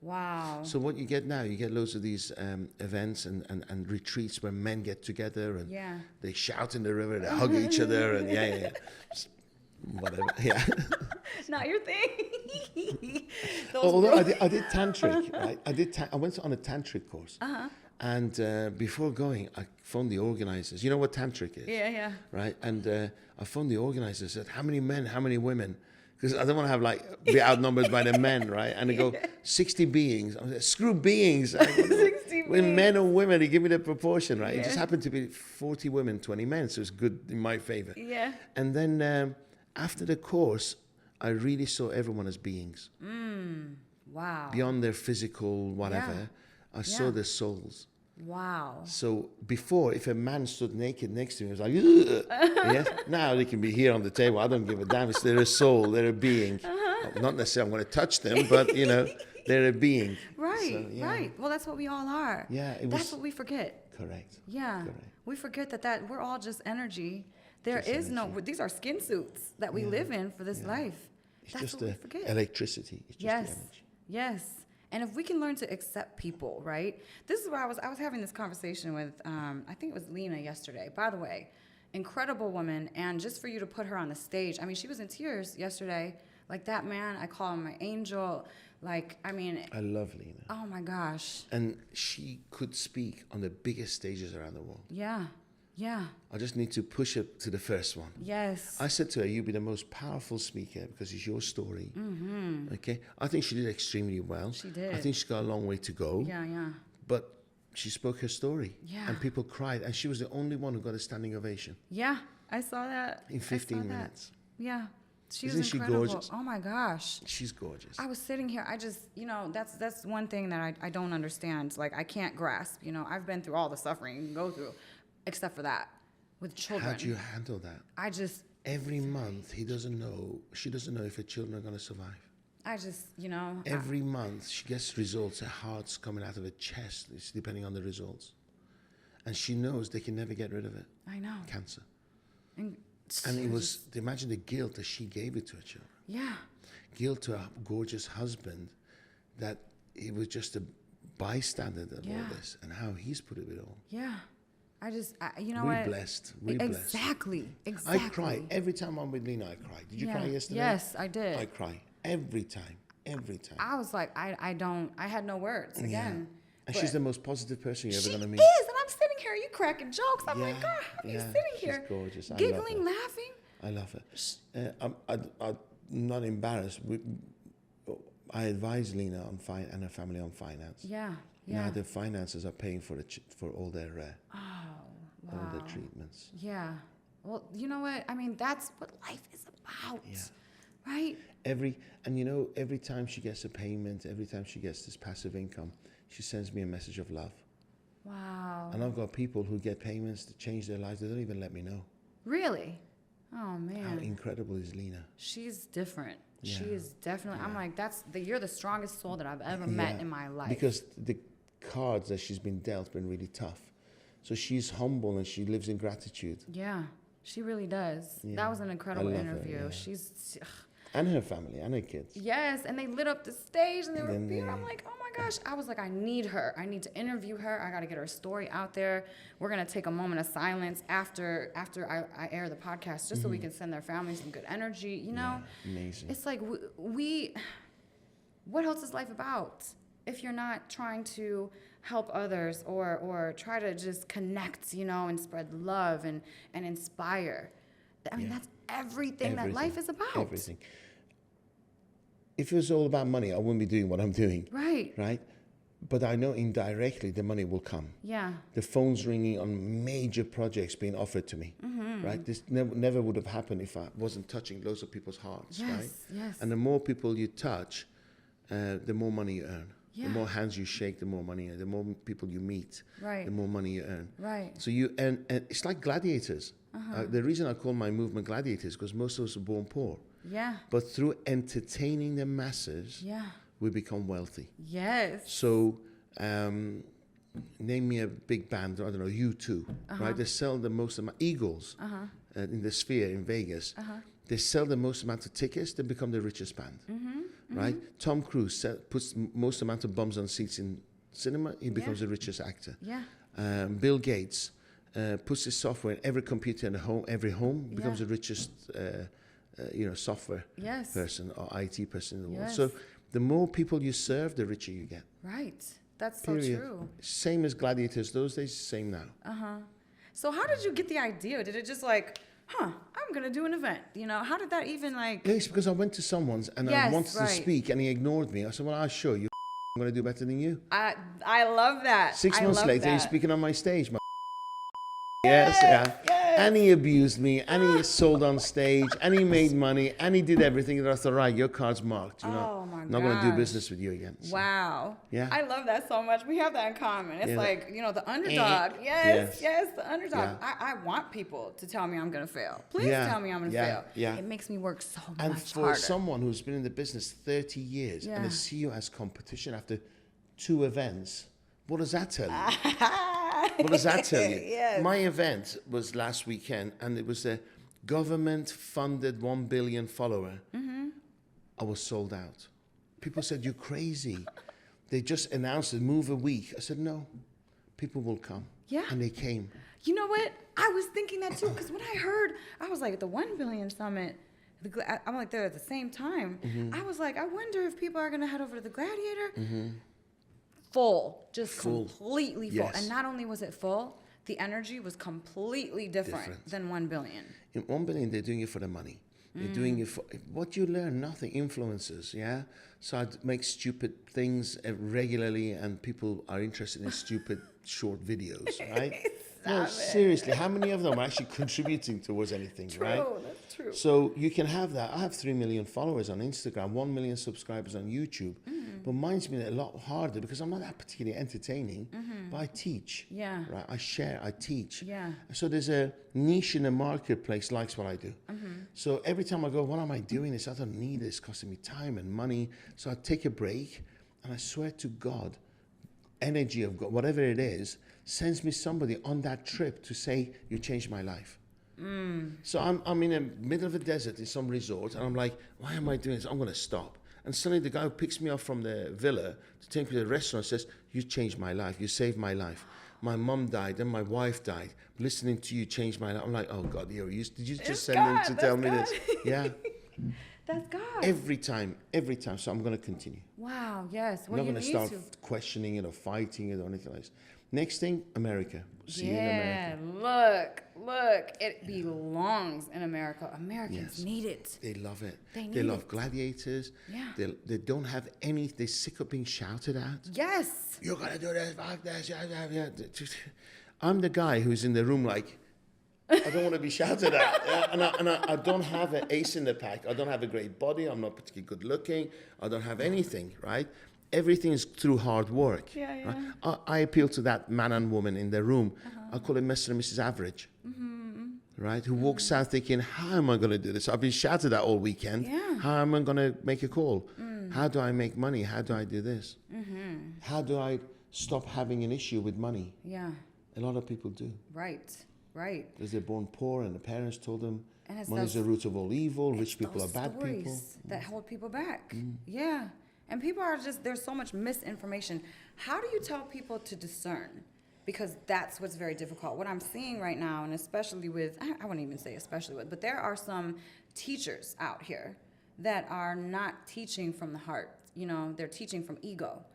Wow. So what you get now, you get loads of these events and retreats where men get together and they shout in the river, they hug each other and whatever. Yeah. Not your thing. Although I did tantric, right? I went on a tantric course. And before going, I phoned the organizers. You know what tantric is? Yeah. Right? And I phoned the organizers, said, how many men, how many women? Because I don't want to have be outnumbered by the men, right? And they go, 60 beings. I said, screw beings. 60 When beings. men or women, they give me the proportion, right? It just happened to be 40 women, 20 men, so it's good in my favor. Yeah. And then after the course, I really saw everyone as beings. Wow. Beyond their physical whatever, I saw their souls. Wow. So before, if a man stood naked next to me, it was like, ugh. Yes? Now they can be here on the table. I don't give a damn. It's they're a soul. They're a being. Not necessarily I'm going to touch them, but, they're a being. Right, So, right. Well, that's what we all are. Yeah, That's what we forget. Correct. Yeah. Correct. We forget that we're all just energy. There is no, these are skin suits that we live in for this life. It's That's just what we the forget. electricity. It's just the energy. Yes. And if we can learn to accept people, right? This is where I was having this conversation with, I think it was Lena yesterday. By the way, incredible woman. And just for you to put her on the stage, I mean, she was in tears yesterday. Like that man, I call him my angel. I love Lena. Oh my gosh. And she could speak on the biggest stages around the world. Yeah. I just need to push her to the first one. Yes. I said to her, you'll be the most powerful speaker because it's your story. Mm-hmm. Okay? I think she did extremely well. She did. I think she's got a long way to go. Yeah. But she spoke her story. Yeah. And people cried. And she was the only one who got a standing ovation. Yeah, I saw that. In 15 minutes. Yeah. She Isn't was she incredible. gorgeous? Oh my gosh. She's gorgeous. I was sitting here, I just, that's one thing that I don't understand. I can't grasp. I've been through all the suffering you can go through, except for that. With children. How do you handle that? I just... Every month, she doesn't know if her children are going to survive. I just, Every month, she gets results. Her heart's coming out of her chest. It's depending on the results. And she knows they can never get rid of it. I know. Cancer. And it was, imagine the guilt that she gave it to her children. Yeah. Guilt to her gorgeous husband that he was just a bystander of all this and how he's put it all. Yeah. We're blessed. Exactly. I cry. Every time I'm with Lena, I cry. Did you cry yesterday? Yes, I did. I cry. Every time. I was like, I had no words again. And she's the most positive person you're ever going to meet. She is, and I'm sitting here, you cracking jokes. I'm like, God, how are you sitting here? She's gorgeous. Giggling, laughing. I love her. I'm not embarrassed. I advise Lena and her family on finance. Yeah. Now the finances are paying for all their all the treatments. Yeah. Well, you know what? I mean, that's what life is about. Yeah. Right? Every time she gets a payment, every time she gets this passive income, she sends me a message of love. Wow. And I've got people who get payments to change their lives. They don't even let me know. Really? Oh, man. How incredible is Lena? She's different. Yeah. She is definitely, I'm like, you're the strongest soul that I've ever met in my life. Because the cards that she's been dealt have been really tough. So she's humble and she lives in gratitude. Yeah, she really does. Yeah. That was an incredible interview. Her, She's... And her family and her kids. Yes, and they lit up the stage and they were beautiful. I'm like, oh my gosh. I was like, I need her. I need to interview her. I got to get her story out there. We're going to take a moment of silence after I air the podcast just so we can send their families some good energy. Amazing. It's like we what else is life about? if you're not trying to help others or try to just connect, and spread love and inspire. I mean, that's everything that life is about. Everything. If it was all about money, I wouldn't be doing what I'm doing. Right. Right? But I know indirectly the money will come. Yeah. The phone's ringing on major projects being offered to me. Right? This never would have happened if I wasn't touching loads of people's hearts. Yes, right? yes. And the more people you touch, the more money you earn. Yeah. The more hands you shake, the more money you earn. The more people you meet, Right. the more money you earn. Right. So you earn, and it's like gladiators. The reason I call my movement gladiators because most of us are born poor. Yeah. But through entertaining the masses, Yeah. we become wealthy. Yes. So name me a big band, I don't know, U2, right? They sell the most amount, Eagles in the Sphere in Vegas. They sell the most amount of tickets, they become the richest band, right? Tom Cruise puts most amount of bums on seats in cinema, he becomes the richest actor. Yeah. Bill Gates puts his software in every computer in every home, becomes the richest software person or IT person in the world. Yes. So the more people you serve, the richer you get. Right. That's Period. so true. Same as gladiators those days, same now. So how did you get the idea? Did it just I'm going to do an event? How did that even It's because I went to someone's and I wanted to speak and he ignored me. I said, well, I'll show you. I'm going to do better than you. I love that. 6 months later, he's speaking on my stage. Yes, Yes. And he abused me, and he sold on stage, and he made money, and he did everything. And I thought, right, your card's marked. Oh my not going to do gosh. business with you again. So, Wow. Yeah. I love that so much. We have that in common. It's Yeah. the underdog. Yes, the underdog. Yeah. I want people to tell me I'm going to fail. Please Yeah. tell me I'm going to Yeah. fail. Yeah. It makes me work so And much for harder. someone who's been in the business 30 years and they see you as competition after 2 events, what does that tell you? What does that tell you? Yes. My event was last weekend, and it was a government-funded 1 billion follower. I was sold out. People said, you're crazy. They just announced it, move a week. I said, no, people will come. Yeah. And they came. You know what? I was thinking that too, because when I heard, I was like, at the 1 billion summit, I'm like there at the same time. I was like, I wonder if people are going to head over to the Gladiator. Full, just Full. completely full. Yes. And not only was it full, the energy was completely different than 1 billion. In 1 billion, they're doing it for the money. They're doing it for what you learn, nothing. Influencers, yeah? So I'd make stupid things regularly, and people are interested in stupid short videos, right? No, seriously, how many of them are actually contributing towards anything, right? True, that's true. So you can have that. I have 3 million followers on Instagram, 1 million subscribers on YouTube. But mine's been a lot harder because I'm not that particularly entertaining, but I teach. Yeah. Right? I share, I teach. Yeah. So there's a niche in the marketplace likes what I do. So every time I go, what am I doing this? I don't need this, costing me time and money. So I take a break, and I swear to God, energy of God, whatever it is, sends me somebody on that trip to say, you changed my life. So I'm in the middle of a desert in some resort, and I'm like, why am I doing this? I'm going to stop. And suddenly the guy who picks me up from the villa to take me to the restaurant says, you changed my life. You saved my life. My mom died, and my wife died. Listening to you changed my life. I'm like, oh God, did you just send him to tell me this? Yeah. That's God. Every time. So I'm going to continue. Wow, yes. I'm Well, not you going to need start questioning it or fighting it or anything like this. Next thing, America. See you in Yeah, America. look, it belongs in America. Americans need it. They love it. They They need love it. gladiators. Yeah. They don't have any, they're sick of being shouted at. Yes. You're going to do this, fuck this, yeah. I'm the guy who's in the room like, I don't want to be shouted at. Yeah? And I don't have an ace in the pack. I don't have a great body. I'm not particularly good looking. I don't have anything, right? Everything is through hard work. Yeah. Right? I appeal to that man and woman in the room. I call it Mr. and Mrs. Average. Right? Who walks out thinking, how am I going to do this? I've been shouted at all weekend. Yeah. How am I going to make a call? How do I make money? How do I do this? How do I stop having an issue with money? Yeah. A lot of people do. Right. Because they're born poor and the parents told them And it's money's those- the root of all evil, It's rich people are those bad stories people. that hold people back. Yeah. And people are just, there's so much misinformation. How do you tell people to discern? Because that's what's very difficult. What I'm seeing right now, and especially with, I wouldn't even say especially with, but there are some teachers out here that are not teaching from the heart. They're teaching from ego.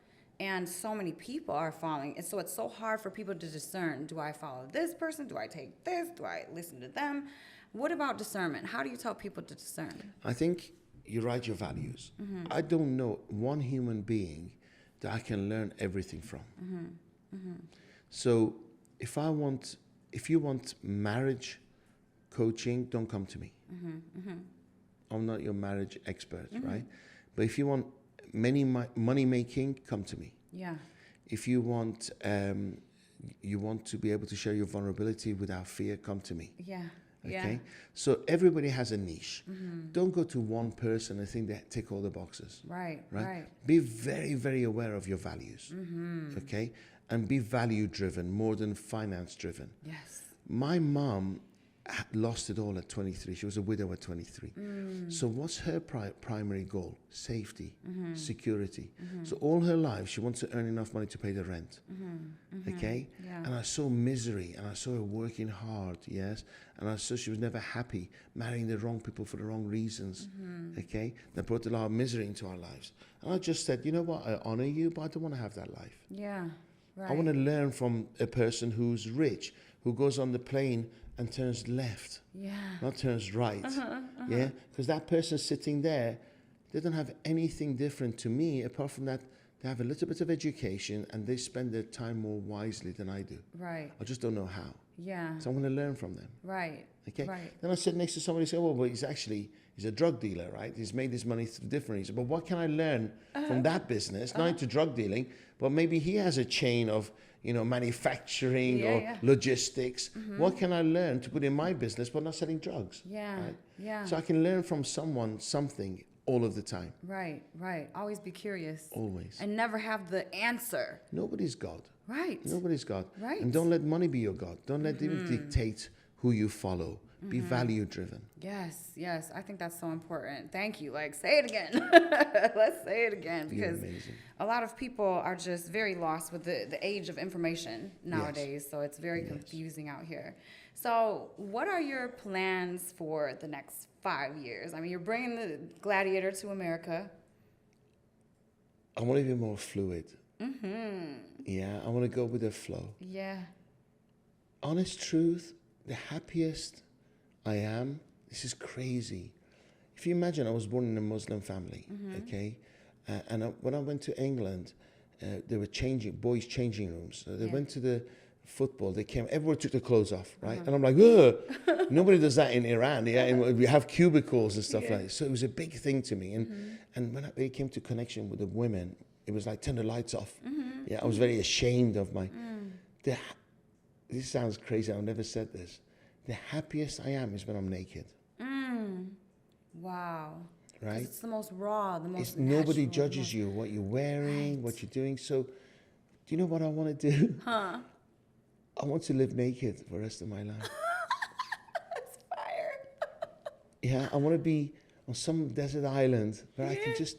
and so many people are following. And so it's so hard for people to discern, do I follow this person? Do I take this? Do I listen to them? What about discernment? How do you tell people to discern? I think you write your values. I don't know one human being that I can learn everything from. So if you want marriage coaching, don't come to me. I'm not your marriage expert, right? But if you want money making, come to me. Yeah. If you want to be able to share your vulnerability without fear, come to me. Yeah. Okay. So everybody has a niche. Don't go to one person and think they tick all the boxes. Right. Be very, very aware of your values. Okay. And be value driven more than finance driven. Yes. My mom lost it all at 23. She was a widow at 23. So what's her primary goal? Safety, security. So all her life, she wants to earn enough money to pay the rent. Okay? Yeah. And I saw misery, and I saw her working hard, yes? And I saw she was never happy, marrying the wrong people for the wrong reasons. Okay? That brought a lot of misery into our lives. And I just said, you know what? I honor you, but I don't want to have that life. Yeah. Right. I want to learn from a person who's rich, who goes on the plane and turns left, not turns right. Yeah, because that person sitting there, they don't have anything different to me apart from that they have a little bit of education and they spend their time more wisely than I do. Right. I just don't know how. Yeah. So I'm going to learn from them. Right. Okay. Right. Then I sit next to somebody and say, well, he's a drug dealer, right? He's made his money differently. So, but what can I learn from that business? Not into drug dealing, but maybe he has a chain of, manufacturing or logistics. What can I learn to put in my business but not selling drugs? Yeah. Right? Yeah. So I can learn from someone something all of the time. Right. Always be curious. Always. And never have the answer. Nobody's God. Right. Nobody's God. Right. And don't let money be your God. Don't let them dictate who you follow. Be value driven. Yes. I think that's so important. Thank you. Say it again. Let's say it again, because a lot of people are just very lost with the age of information nowadays. So it's very confusing out here. So what are your plans for the next 5 years? I mean, you're bringing the Gladiator to America. I want to be more fluid. Yeah, I want to go with the flow. Yeah. Honest truth, the happiest I am, this is crazy. If you imagine, I was born in a Muslim family, okay? When I went to England, there were boys' changing rooms. So they went to the football, everyone took their clothes off, right? And I'm like, ugh! Nobody does that in Iran, yeah? And we have cubicles and stuff like that. So it was a big thing to me. And when it came to connection with the women, it was like, turn the lights off. Yeah, I was very ashamed of my... This sounds crazy, I've never said this. The happiest I am is when I'm naked. Wow. Right? It's the most raw, the most nobody natural, judges you, what you're wearing, what you're doing. So, do you know what I want to do? Huh? I want to live naked for the rest of my life. That's fire. Yeah, I want to be on some desert island where I can just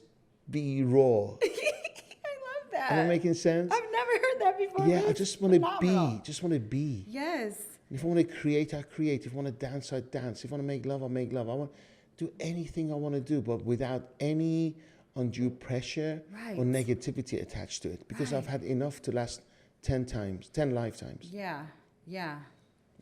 be raw. I love that. Am I making sense? I've never heard that before. Yeah, I That's just want to phenomenal. be. Yes. If I want to create, I create. If I want to dance, I dance. If I want to make love, I make love. I want to do anything I want to do, but without any undue pressure or negativity attached to it. Because I've had enough to last 10 lifetimes. Yeah.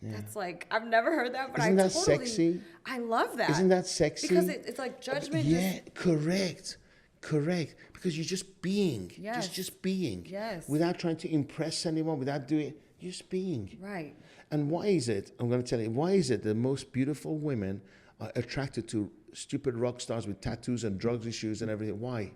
That's I've never heard that, but Isn't that sexy? I love that. Isn't that sexy? Because it's like judgment. Yeah, correct. Because you're just being. Yes. Just being. Yes. Without trying to impress anyone, without doing, you're just being. Right. And why is it, I'm going to tell you, why is it the most beautiful women are attracted to stupid rock stars with tattoos and drugs issues and everything? Why?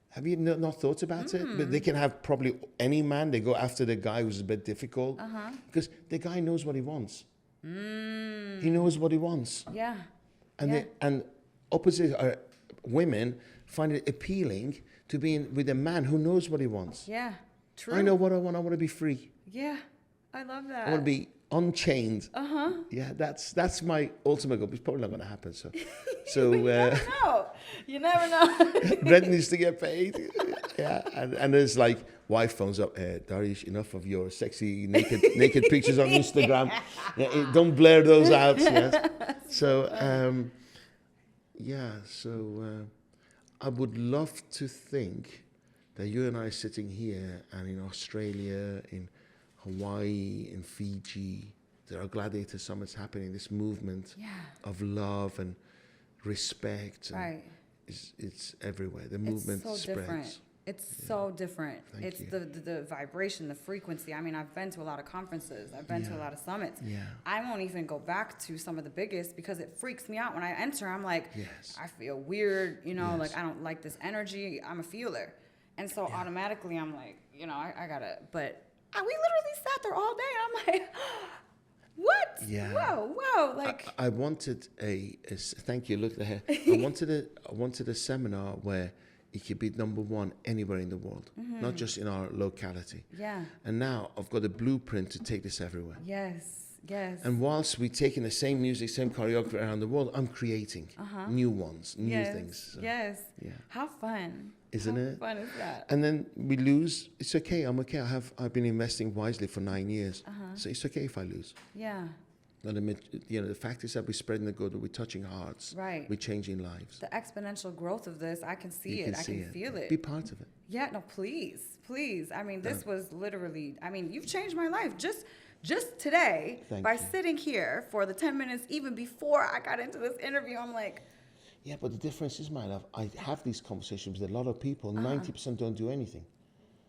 Have you not thought about it? But they can have probably any man. They go after the guy who's a bit difficult. Because the guy knows what he wants. He knows what he wants. Yeah. And opposite women find it appealing to be with a man who knows what he wants. Yeah. True. I know what I want. I want to be free. Yeah. I love that. I want to be unchained. Yeah, that's my ultimate goal. It's probably not going to happen. So You never know. You never know. rent needs to get paid. Yeah, and there's wife phones up. Dariush, enough of your sexy naked pictures on Instagram. Yeah, don't blare those out. Yes. So I would love to think that you and I are sitting here, and in Australia, in Hawaii, in Fiji, there are Gladiator summits happening. This movement of love and respect, and Right. it's everywhere. The movement It's so spreads. different. It's so different. Thank It's you. the vibration, the frequency. I mean, I've been to a lot of conferences. I've been to a lot of summits. Yeah. I won't even go back to some of the biggest because it freaks me out when I enter. I'm like, Yes. I feel weird, you know, Yes. like I don't like this energy. I'm a feeler. And so automatically I'm like, you know, I gotta, but we literally sat there all day. I'm like, what? Yeah. Whoa. Like, I wanted thank you. Look there. I wanted a seminar where it could be number one anywhere in the world, not just in our locality. yeah. And now I've got a blueprint to take this everywhere. Yes. And whilst we're taking the same music, same choreography around the world, I'm creating new ones, new things. So, Yes. Yeah. How fun. Isn't it? How fun is that? And then we lose. It's okay. I'm okay. I've been investing wisely for 9 years, so it's okay if I lose. Yeah. Not the fact is that we're spreading the good, we're touching hearts, Right. we're changing lives. The exponential growth of this, I can see You it. can I see can feel it. Be part of it. Yeah, no, please. I mean, this was literally, I mean, you've changed my life just today Thank by you. sitting here for the 10 minutes even before I got into this interview. I'm like, Yeah, but the difference is, my love, I have these conversations with a lot of people. 90% don't do anything.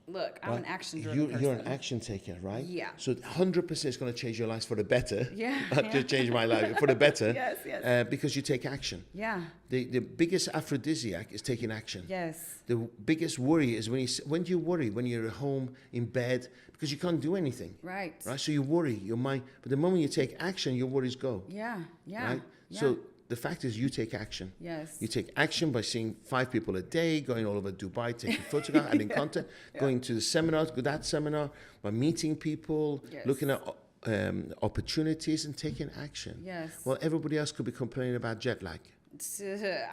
look, I'm an right? action-driven person. You're an action taker, right? Yeah. So 100% is going to change your life for the better. Yeah, Not just change my life, for the better. Yes. Because you take action. Yeah. The biggest aphrodisiac is taking action. Yes. The biggest worry is when do you worry? When you're at home, in bed, because you can't do anything. Right. Right? So you worry, your mind. But the moment you take action, your worries go. Yeah. Right? Yeah. So the fact is you take action. Yes. You take action by seeing 5 people a day, going all over Dubai, taking photographs, adding content, going to the seminars, go to that seminar, by meeting people, Yes. looking at opportunities and taking action. Yes. Well, everybody else could be complaining about jet lag.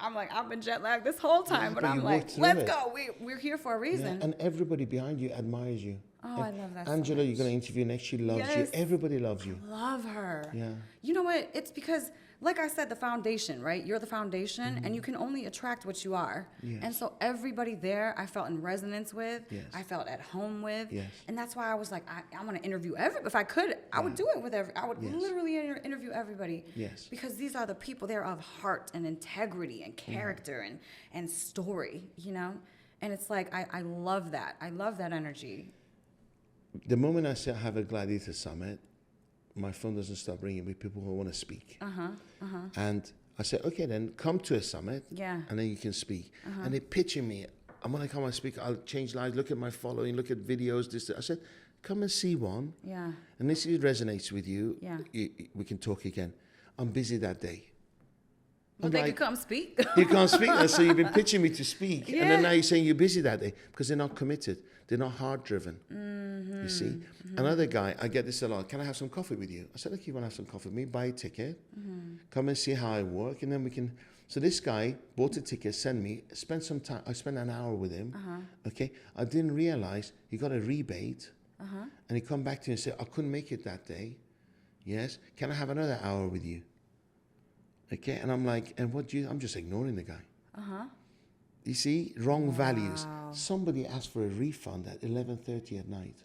I'm like, I've been jet lagged this whole time, but but I'm you like, worked through let's it. go. We're here for a reason. And everybody behind you admires you. Oh, I love that so Angela, you're much. going to interview next. She loves you. Yes. Everybody loves you. Love her. Yeah. You know what? It's because, like I said, the foundation, right? You're the foundation, and you can only attract what you are. Yes. And so everybody there, I felt in resonance with. Yes. I felt at home with. Yes. And that's why I was like, I want to interview everybody. If I could, I would do it with I would Yes. literally interview everybody. Yes. Because these are the people. They're of heart and integrity and character and story, you know? And it's like, I love that. I love that energy. The moment I say I have a Gladiator summit, my phone doesn't stop ringing with people who want to speak. And I say, okay, then come to a summit, Yeah. and then you can speak. And they're pitching me. I'm going to come and speak. I'll change lives. Look at my following. Look at videos. This. I said, come and see one. Yeah. And this resonates with you. Yeah. We can talk again. I'm busy that day. Well, I'm they like, could come speak. You can't speak. So you've been pitching me to speak. And Yeah. then now you're saying you're busy that day because they're not committed. They're not hard driven. You see? Another guy, I get this a lot. Can I have some coffee with you? I said, okay, you want to have some coffee with me? Buy a ticket. Come and see how I work. And then we can. So this guy bought a ticket, sent me, spent some time. I spent an hour with him. Okay. I didn't realize he got a rebate. And he come back to me and said, I couldn't make it that day. Yes. Can I have another hour with you? Okay, and I'm like, and what do you? I'm just ignoring the guy. You see, wrong values. Somebody asked for a refund at 11:30 at night.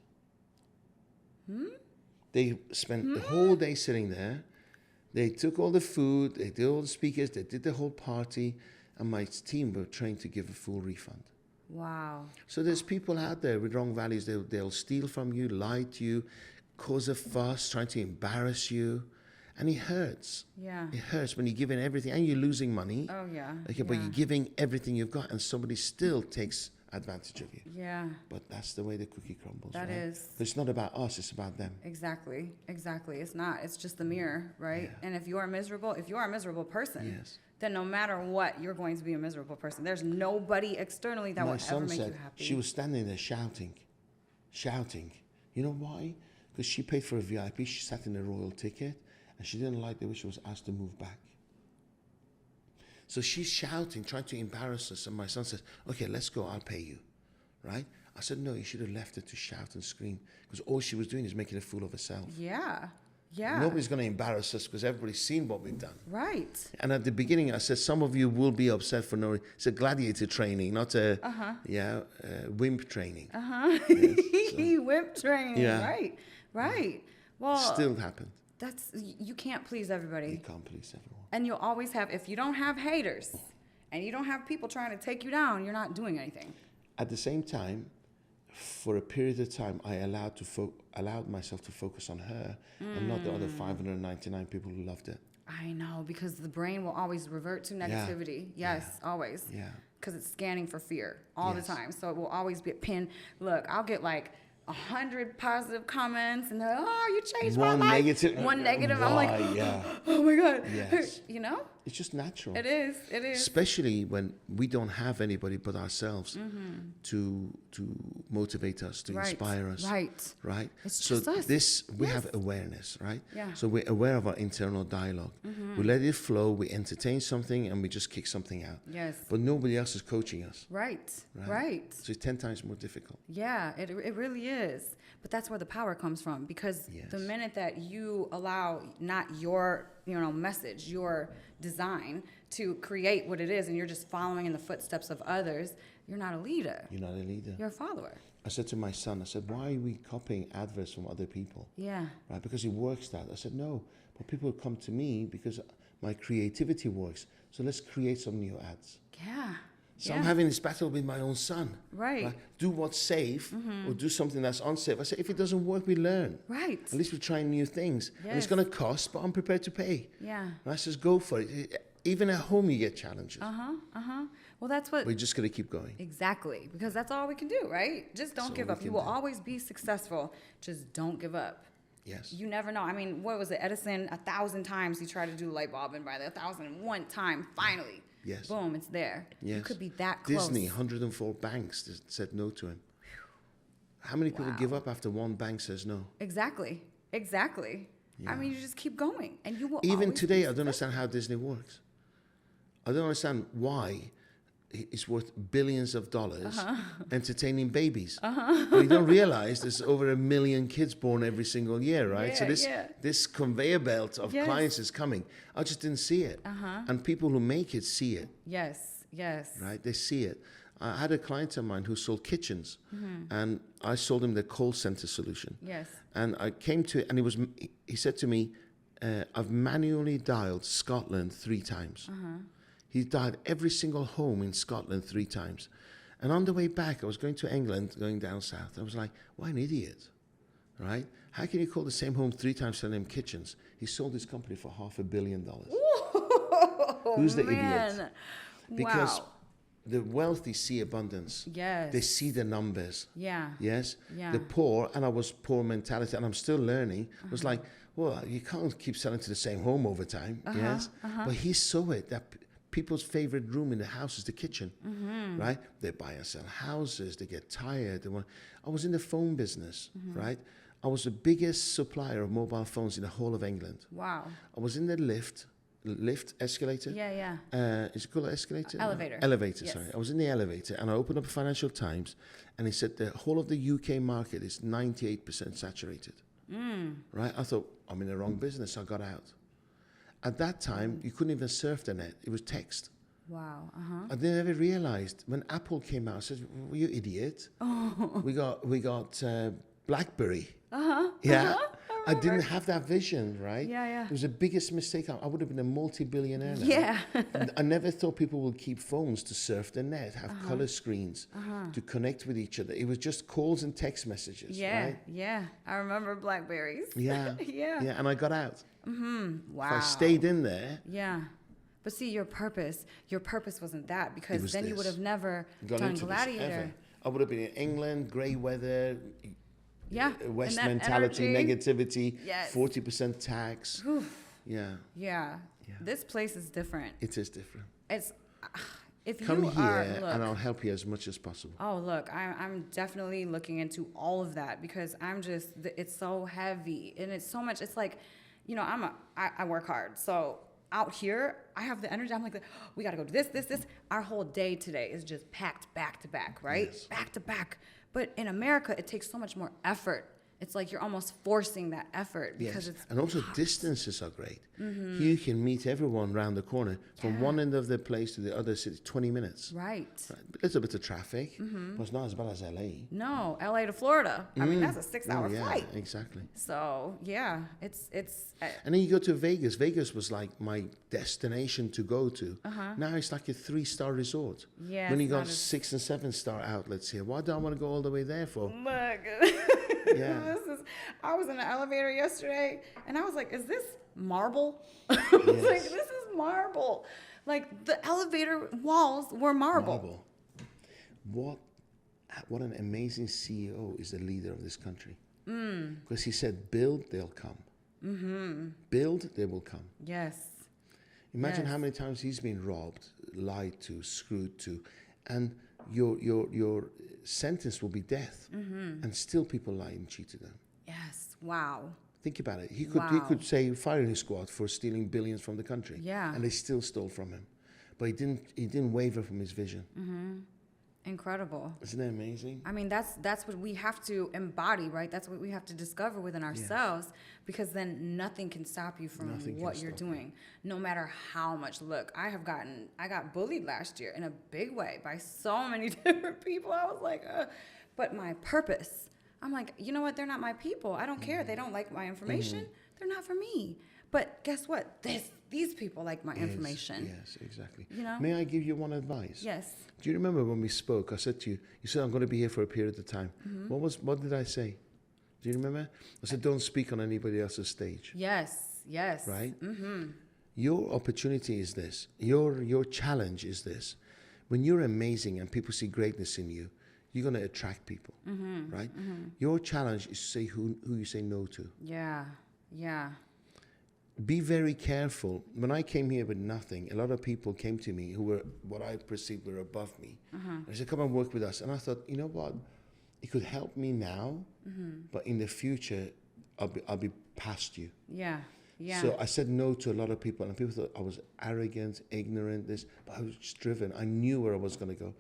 They spent the whole day sitting there. They took all the food. They did all the speakers. They did the whole party, and my team were trained to give a full refund. Wow. So there's people out there with wrong values. They'll steal from you, lie to you, cause a fuss, trying to embarrass you. And it hurts. Yeah. It hurts when you're giving everything and you're losing money. Oh, yeah. Okay, but you're giving everything you've got and somebody still takes advantage of you. Yeah. But that's the way the cookie crumbles. That right? is. But it's not about us, it's about them. Exactly. It's not. It's just the mirror, right? Yeah. And if you are a miserable person, Yes. then no matter what, you're going to be a miserable person. There's nobody externally that My will ever son make said you happy. she was standing there shouting. You know why? Because she paid for a VIP, she sat in a royal ticket, and she didn't like the way she was asked to move back. So she's shouting, trying to embarrass us, and my son says, okay, let's go, I'll pay you, right? I said, no, you should have left her to shout and scream, because all she was doing is making a fool of herself. Yeah. Yeah. Nobody's going to embarrass us because everybody's seen what we've done. Right. And at the beginning, I said, some of you will be upset for no reason. It's a gladiator training, not a wimp training. Whip training. Yeah. Right. Well, Still happened. you can't please everybody. You can't please everyone. And you'll always have, if you don't have haters and you don't have people trying to take you down, you're not doing anything. At the same time, for a period of time, I allowed myself to focus on her and not the other 599 people who loved it. I know, because the brain will always revert to negativity. Yeah. Yes, always. Yeah. Because it's scanning for fear all Yes. the time. So it will always be a pin. Look, I'll get like 100 positive comments and they're, oh, you changed my One life. negative. One negative. I'm like, Yeah. oh my God. Yes. You know? It's just natural. It is. Especially when we don't have anybody but ourselves to motivate us, to inspire us. Right. It's so just us. We have awareness, right? Yeah. So we're aware of our internal dialogue. We let it flow. We entertain something and we just kick something out. Yes. But nobody else is coaching us. Right. So it's 10 times more difficult. Yeah, it really is. But that's where the power comes from, because Yes. the minute that you allow not your, message, your design to create what it is, and you're just following in the footsteps of others, you're not a leader. You're not a leader. You're a follower. I said to my son, I said, why are we copying adverts from other people? Yeah. Right, because it works that. I said, no, but people come to me because my creativity works. So let's create some new ads. Yeah. So I'm having this battle with my own son. Right. Do what's safe or do something that's unsafe. I say, if it doesn't work, we learn. Right. At least we're trying new things. And it's Yes. going to cost, but I'm prepared to pay. Yeah. And I says, go for it. Even at home, you get challenges. Well, that's what. We're just going to keep going. Exactly. Because that's all we can do, right? Just don't That's give all up. we You can will do. always be successful. Just don't give up. Yes. You never know. I mean, what was it? Edison, 1,000 times he tried to do a light bulb, and by the 1,001 time, finally, Yes. boom, it's there. Yes. You could be that close. Disney, 104 banks said no to him. How many people give up after one bank says no? Exactly. I mean, you just keep going, and you will. Even always today, be I don't understand how Disney works. I don't understand why it's worth billions of dollars entertaining babies. But you don't realize there's over 1 million kids born every single year, right? So this conveyor belt of clients is coming. I just didn't see it. And people who make it see it. Yes. Right? They see it. I had a client of mine who sold kitchens, and I sold him the call center solution. Yes. And I came to it, and he said to me, I've manually dialed Scotland 3 times. He dialed every single home in Scotland 3 times. And on the way back, I was going to England, going down south. I was like, what an idiot, right? How can you call the same home 3 times selling him kitchens? He sold his company for $500 million. Who's the idiot? Because the wealthy see abundance. Yes. They see the numbers. Yeah. Yes. Yeah. The poor, and I was poor mentality, and I'm still learning, was like, well, you can't keep selling to the same home over time. Yes. But he saw it, that people's favorite room in the house is the kitchen, right? They buy and sell houses. They get tired. I was in the phone business, right? I was the biggest supplier of mobile phones in the whole of England. Wow. I was in the lift, escalator. Yeah. Is it called escalator? Elevator. Elevator, Yes. sorry. I was in the elevator and I opened up Financial Times and it said the whole of the UK market is 98% saturated. Right? I thought, I'm in the wrong business. I got out. At that time, you couldn't even surf the net. It was text. Wow. I never realized when Apple came out, I said, well, you idiot. We got BlackBerry. Yeah. I didn't have that vision, right? Yeah. It was the biggest mistake. I would have been a multi-billionaire now. Yeah. I never thought people would keep phones to surf the net, have color screens to connect with each other. It was just calls and text messages, right? Yeah. I remember Blackberries. Yeah. Yeah. And I got out. Wow. If I stayed in there, Yeah. But see, your purpose wasn't that, because was then you this. would have never got done into this Gladiator. ever. I would have been in England, grey weather, Yeah. West and that mentality, energy. negativity, Yes. 40% tax. Yeah, Yeah. This place is different. it is different. It's if Come you here are and I'll help you as much as possible. Oh, look, I'm definitely looking into all of that, because it's so heavy and it's so much. It's like, I work hard. So out here, I have the energy. I'm like, we got to go do this. Our whole day today is just packed back to back, right? Yes. Back to back. But in America, it takes so much more effort it's like you're almost forcing that effort because Yes, it's and also hot. distances are great. You can meet everyone round the corner from one end of the place to the other city, 20 minutes. Right. Right. A little bit of traffic, but it's not as bad as LA. No, LA to Florida. I mean, that's a 6-hour Yeah, flight. exactly. So yeah, it's And then you go to Vegas. Vegas was like my destination to go to. Now it's like a 3-star resort. Yeah, When you it's got not as- 6 and 7-star outlets here, why do I want to go all the way there for? look. Yeah. I was in the elevator yesterday, and I was like, "Is this marble?" I was like, Yes. "This is marble." Like the elevator walls were marble. What an amazing CEO is the leader of this country. Because he said, build, they'll come. Build, they will come. Yes. Imagine Yes. how many times he's been robbed, lied to, screwed to, and your sentence will be death. And still people lied and cheated him. Yes. Wow. Think about it. He Wow. could say firing squad for stealing billions from the country. Yeah. And they still stole from him. But he didn't waver from his vision. Incredible. Isn't that amazing? I mean, that's what we have to embody, right? That's what we have to discover within ourselves, because then nothing can stop you from Nothing can what you're stop you. doing, no matter how much. Look, I got bullied last year in a big way by so many different people. I was like, but my purpose, I'm like, you know what? They're not my people. I don't care. They don't like my information. They're not for me. But guess what? These people like my information. Yes, exactly. You know? May I give you one advice? Yes. Do you remember when we spoke? I said to you, you said I'm going to be here for a period of time. What did I say? Do you remember? I said, don't speak on anybody else's stage. Yes. Yes. Right? Your opportunity is this. Your challenge is this. When you're amazing and people see greatness in you, you're going to attract people, right? Your challenge is to say who you say no to. Yeah. Yeah. Be very careful. When I came here with nothing, a lot of people came to me who were what I perceived were above me. They said, come and work with us. And I thought, you know what? It could help me now, but in the future, I'll be past you. Yeah. Yeah. So I said no to a lot of people, and people thought I was arrogant, ignorant, but I was just driven. I knew where I was going to go.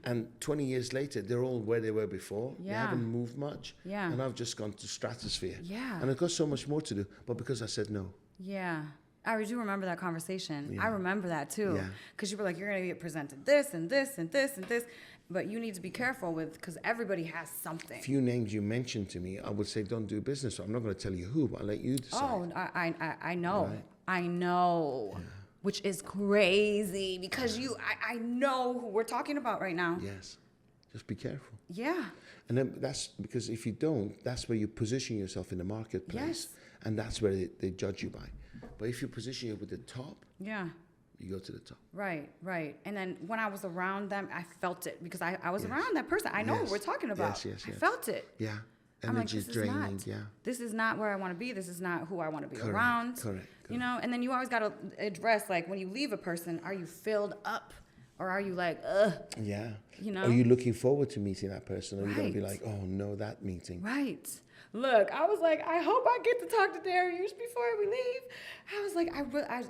And 20 years later, they're all where they were before. They Yeah. haven't moved much. Yeah. And I've just gone to stratosphere. Yeah. And I've got so much more to do, but because I said no. Yeah. I do remember that conversation. Yeah. I remember that too. Yeah. Because you were like, you're going to get presented this and this and this and this. But you need to be careful with, because everybody has something. Few names you mentioned to me, I would say don't do business. So I'm not going to tell you who, but I'll let you decide. Oh, I know. Right. I know. Yeah. Which is crazy because I know who we're talking about right now. Yes. Just be careful. Yeah. And then that's because if you don't, that's where you position yourself in the marketplace. Yes. And that's where they judge you by. But if you position it with the top, Yeah. you go to the top. Right, right. And then when I was around them, I felt it because I was Yes. around that person. I know Yes. what we're talking about. Yes, yes, I yes. felt it. Yeah. I'm like, Energy this is draining. not- Yeah. This is not where I want to be. This is not who I want to be Correct, around. correct, You know, and then you always got to address, like, when you leave a person, are you filled up or are you like, ugh? Yeah. You know? Are you looking forward to meeting that person? Or are you going to be Right. like, oh no, that meeting? Right. Look, I was like, I hope I get to talk to Dariush before we leave. I was like,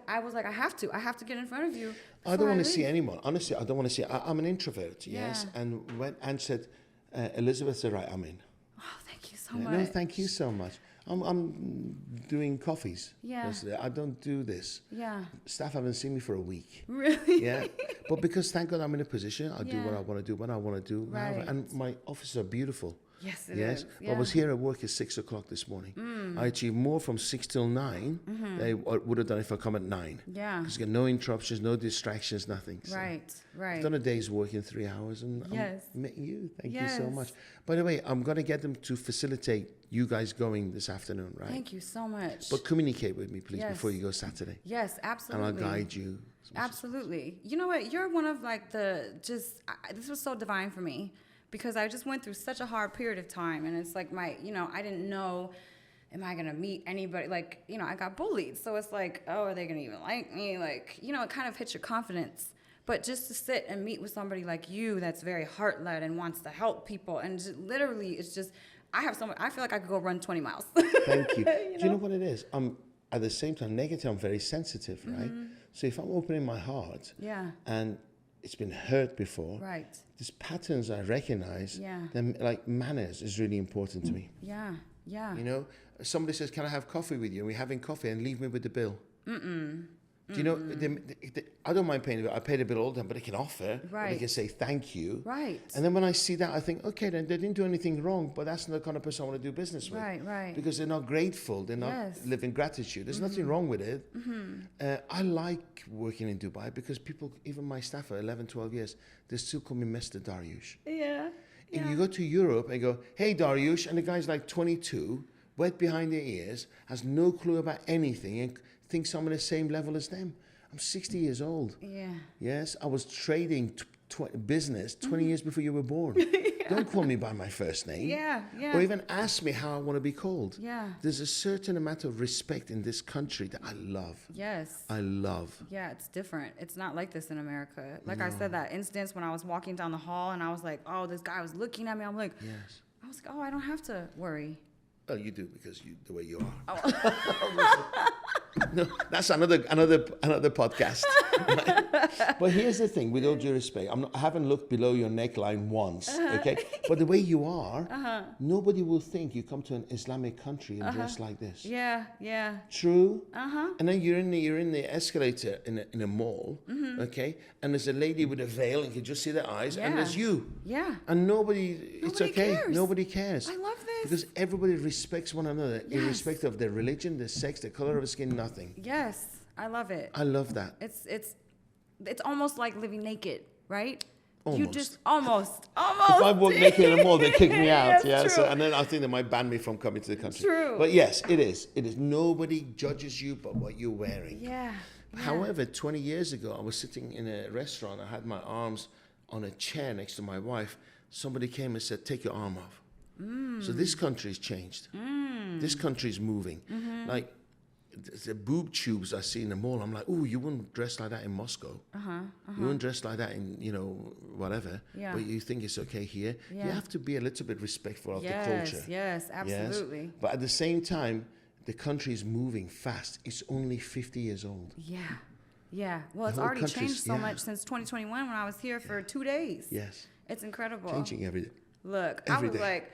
I was like, I have to get in front of you. I don't before want to see leave. anyone. Honestly, I don't want to see. I'm an introvert, yes. Yeah. And when Anne said, Elizabeth said, right, I'm in. Oh, thank you so Yeah, much. no, thank you so much. I'm doing coffees. Yeah. yesterday. I don't do this. Yeah. Staff haven't seen me for a week. Really? Yeah. But because thank God I'm in a position, I do what Yeah. I want to do when I want to do. Right. And my offices are beautiful. Yes, it Yes. is. But I was here at work at 6 o'clock this morning. I achieved more from 6 till 9 than I would have done if I come at 9. Yeah. Because you get no interruptions, no distractions, nothing. So Right, right. I've done a day's work in 3 hours, and Yes. I met you. Thank you so Yes. much. By the way, I'm going to get them to facilitate you guys going this afternoon, right? Thank you so much. But communicate with me, please, Yes. before you go Saturday. Yes, And absolutely. I'll guide you. Absolutely. You know what? You're one of like this was so divine for me because I just went through such a hard period of time. And it's like I didn't know, am I going to meet anybody? Like, I got bullied. So it's like, oh, are they going to even like me? Like, it kind of hits your confidence. But just to sit and meet with somebody like you that's very heart-led and wants to help people. And just, literally, it's just, I feel like I could go run 20 miles. Thank you. Do you know what it is? At the same time, negative, I'm very sensitive, right? So if I'm opening my heart Yeah. and it's been hurt before, Right. these patterns I recognize, Yeah. then like manners is really important to me. Yeah. Yeah. You know, somebody says, "Can I have coffee with you?" And we're having coffee, and leave me with the bill. Do you know? I don't mind paying the bill. I pay the bill all the time, but they can offer. Or Right. they can say thank you. Right. And then when I see that, I think, okay, then they didn't do anything wrong, but that's not the kind of person I want to do business with. Right. Because they're not grateful. They're not Yes. living gratitude. There's nothing wrong with it. I like working in Dubai because people, even my staff for 11, 12 years, they still call me Mr. Dariush. Yeah. And you go to Europe and go, "Hey, Dariush," and the guy's like 22, wet behind the ears, has no clue about anything, and thinks I'm on the same level as them. I'm 60 years old. Yeah. Yes, I was trading business 20 years before you were born. Don't call me by my first name. Yeah. Or even ask me how I want to be called. Yeah. There's a certain amount of respect in this country that I love. Yes. I love. Yeah, it's different. It's not like this in America. Like I said, that instance when I was walking down the hall and I was like, oh, this guy was looking at me. I'm like, Yes. I was like, oh, I don't have to worry. Oh, you do because the way you are. Oh. No, that's another podcast. But here's the thing, with all due respect, I haven't looked below your neckline once, okay? But the way you are, nobody will think you come to an Islamic country and dress like this. Yeah. True. And then you're in the escalator in a mall, okay? And there's a lady with a veil, and you can just see their eyes, and there's you. Yeah. And it's okay. Cares. Nobody cares. I love this. Because everybody respects one another, irrespective of their religion, their sex, the color of their skin, nothing. Yes, I love it. I love that. It's almost like living naked, right? Almost. You just almost. If I walk naked in the mall, they kick me out. Yes, So, true. and then I think they might ban me from coming to the country. True. But yes, it is. Nobody judges you but what you're wearing. Yeah. However, 20 years ago, I was sitting in a restaurant. I had my arms on a chair next to my wife. Somebody came and said, "Take your arm off." So this country's changed. This country's moving. Like the boob tubes I see in the mall, I'm like, "Ooh, you wouldn't dress like that in Moscow. You wouldn't dress like that in, whatever. Yeah. But you think it's okay here." Yeah. You have to be a little bit respectful of the culture. Yes, absolutely. Yes? But at the same time, the country is moving fast. It's only 50 years old. Yeah. Well, it's whole already country's- changed so much since 2021 when I was here for 2 days. Yes. It's incredible. Changing every day. Look, Every I was day. like,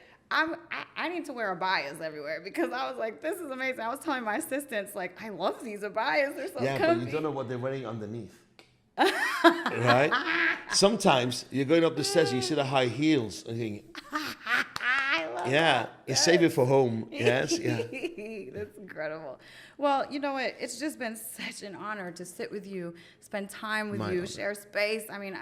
I need to wear abayas everywhere because I was like, this is amazing. I was telling my assistants, like, I love these abayas. They're so Yeah, comfy. but you don't know what they're wearing underneath. Right? Sometimes you're going up the stairs and you see the high heels and you think, I love you save it for home. Yes, yeah. That's incredible. Well, you know what? It's just been such an honor to sit with you, spend time with My you, honor. share space. I mean,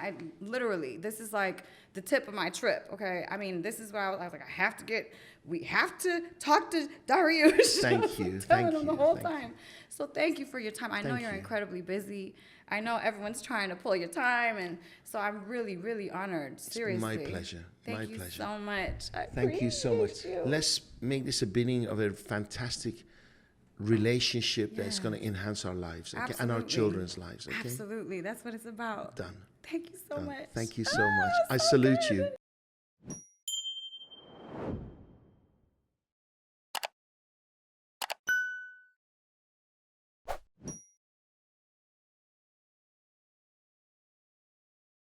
this is like the tip of my trip, okay? I mean, this is where I was like, we have to talk to Dariush. Thank you. Telling Thank him the you. whole Thank you. time. So thank you for your time. I know Thank you're you. incredibly busy. I know everyone's trying to pull your time, and so I'm really, really honored. Seriously. My pleasure. Thank My you pleasure. so much. I Thank you so much. appreciate you. Let's make this a beginning of a fantastic relationship that's going to enhance our lives, okay? And our Absolutely. children's lives, okay? Absolutely. That's what it's about. Done. Thank you so Done. much. Thank you so much. I salute you.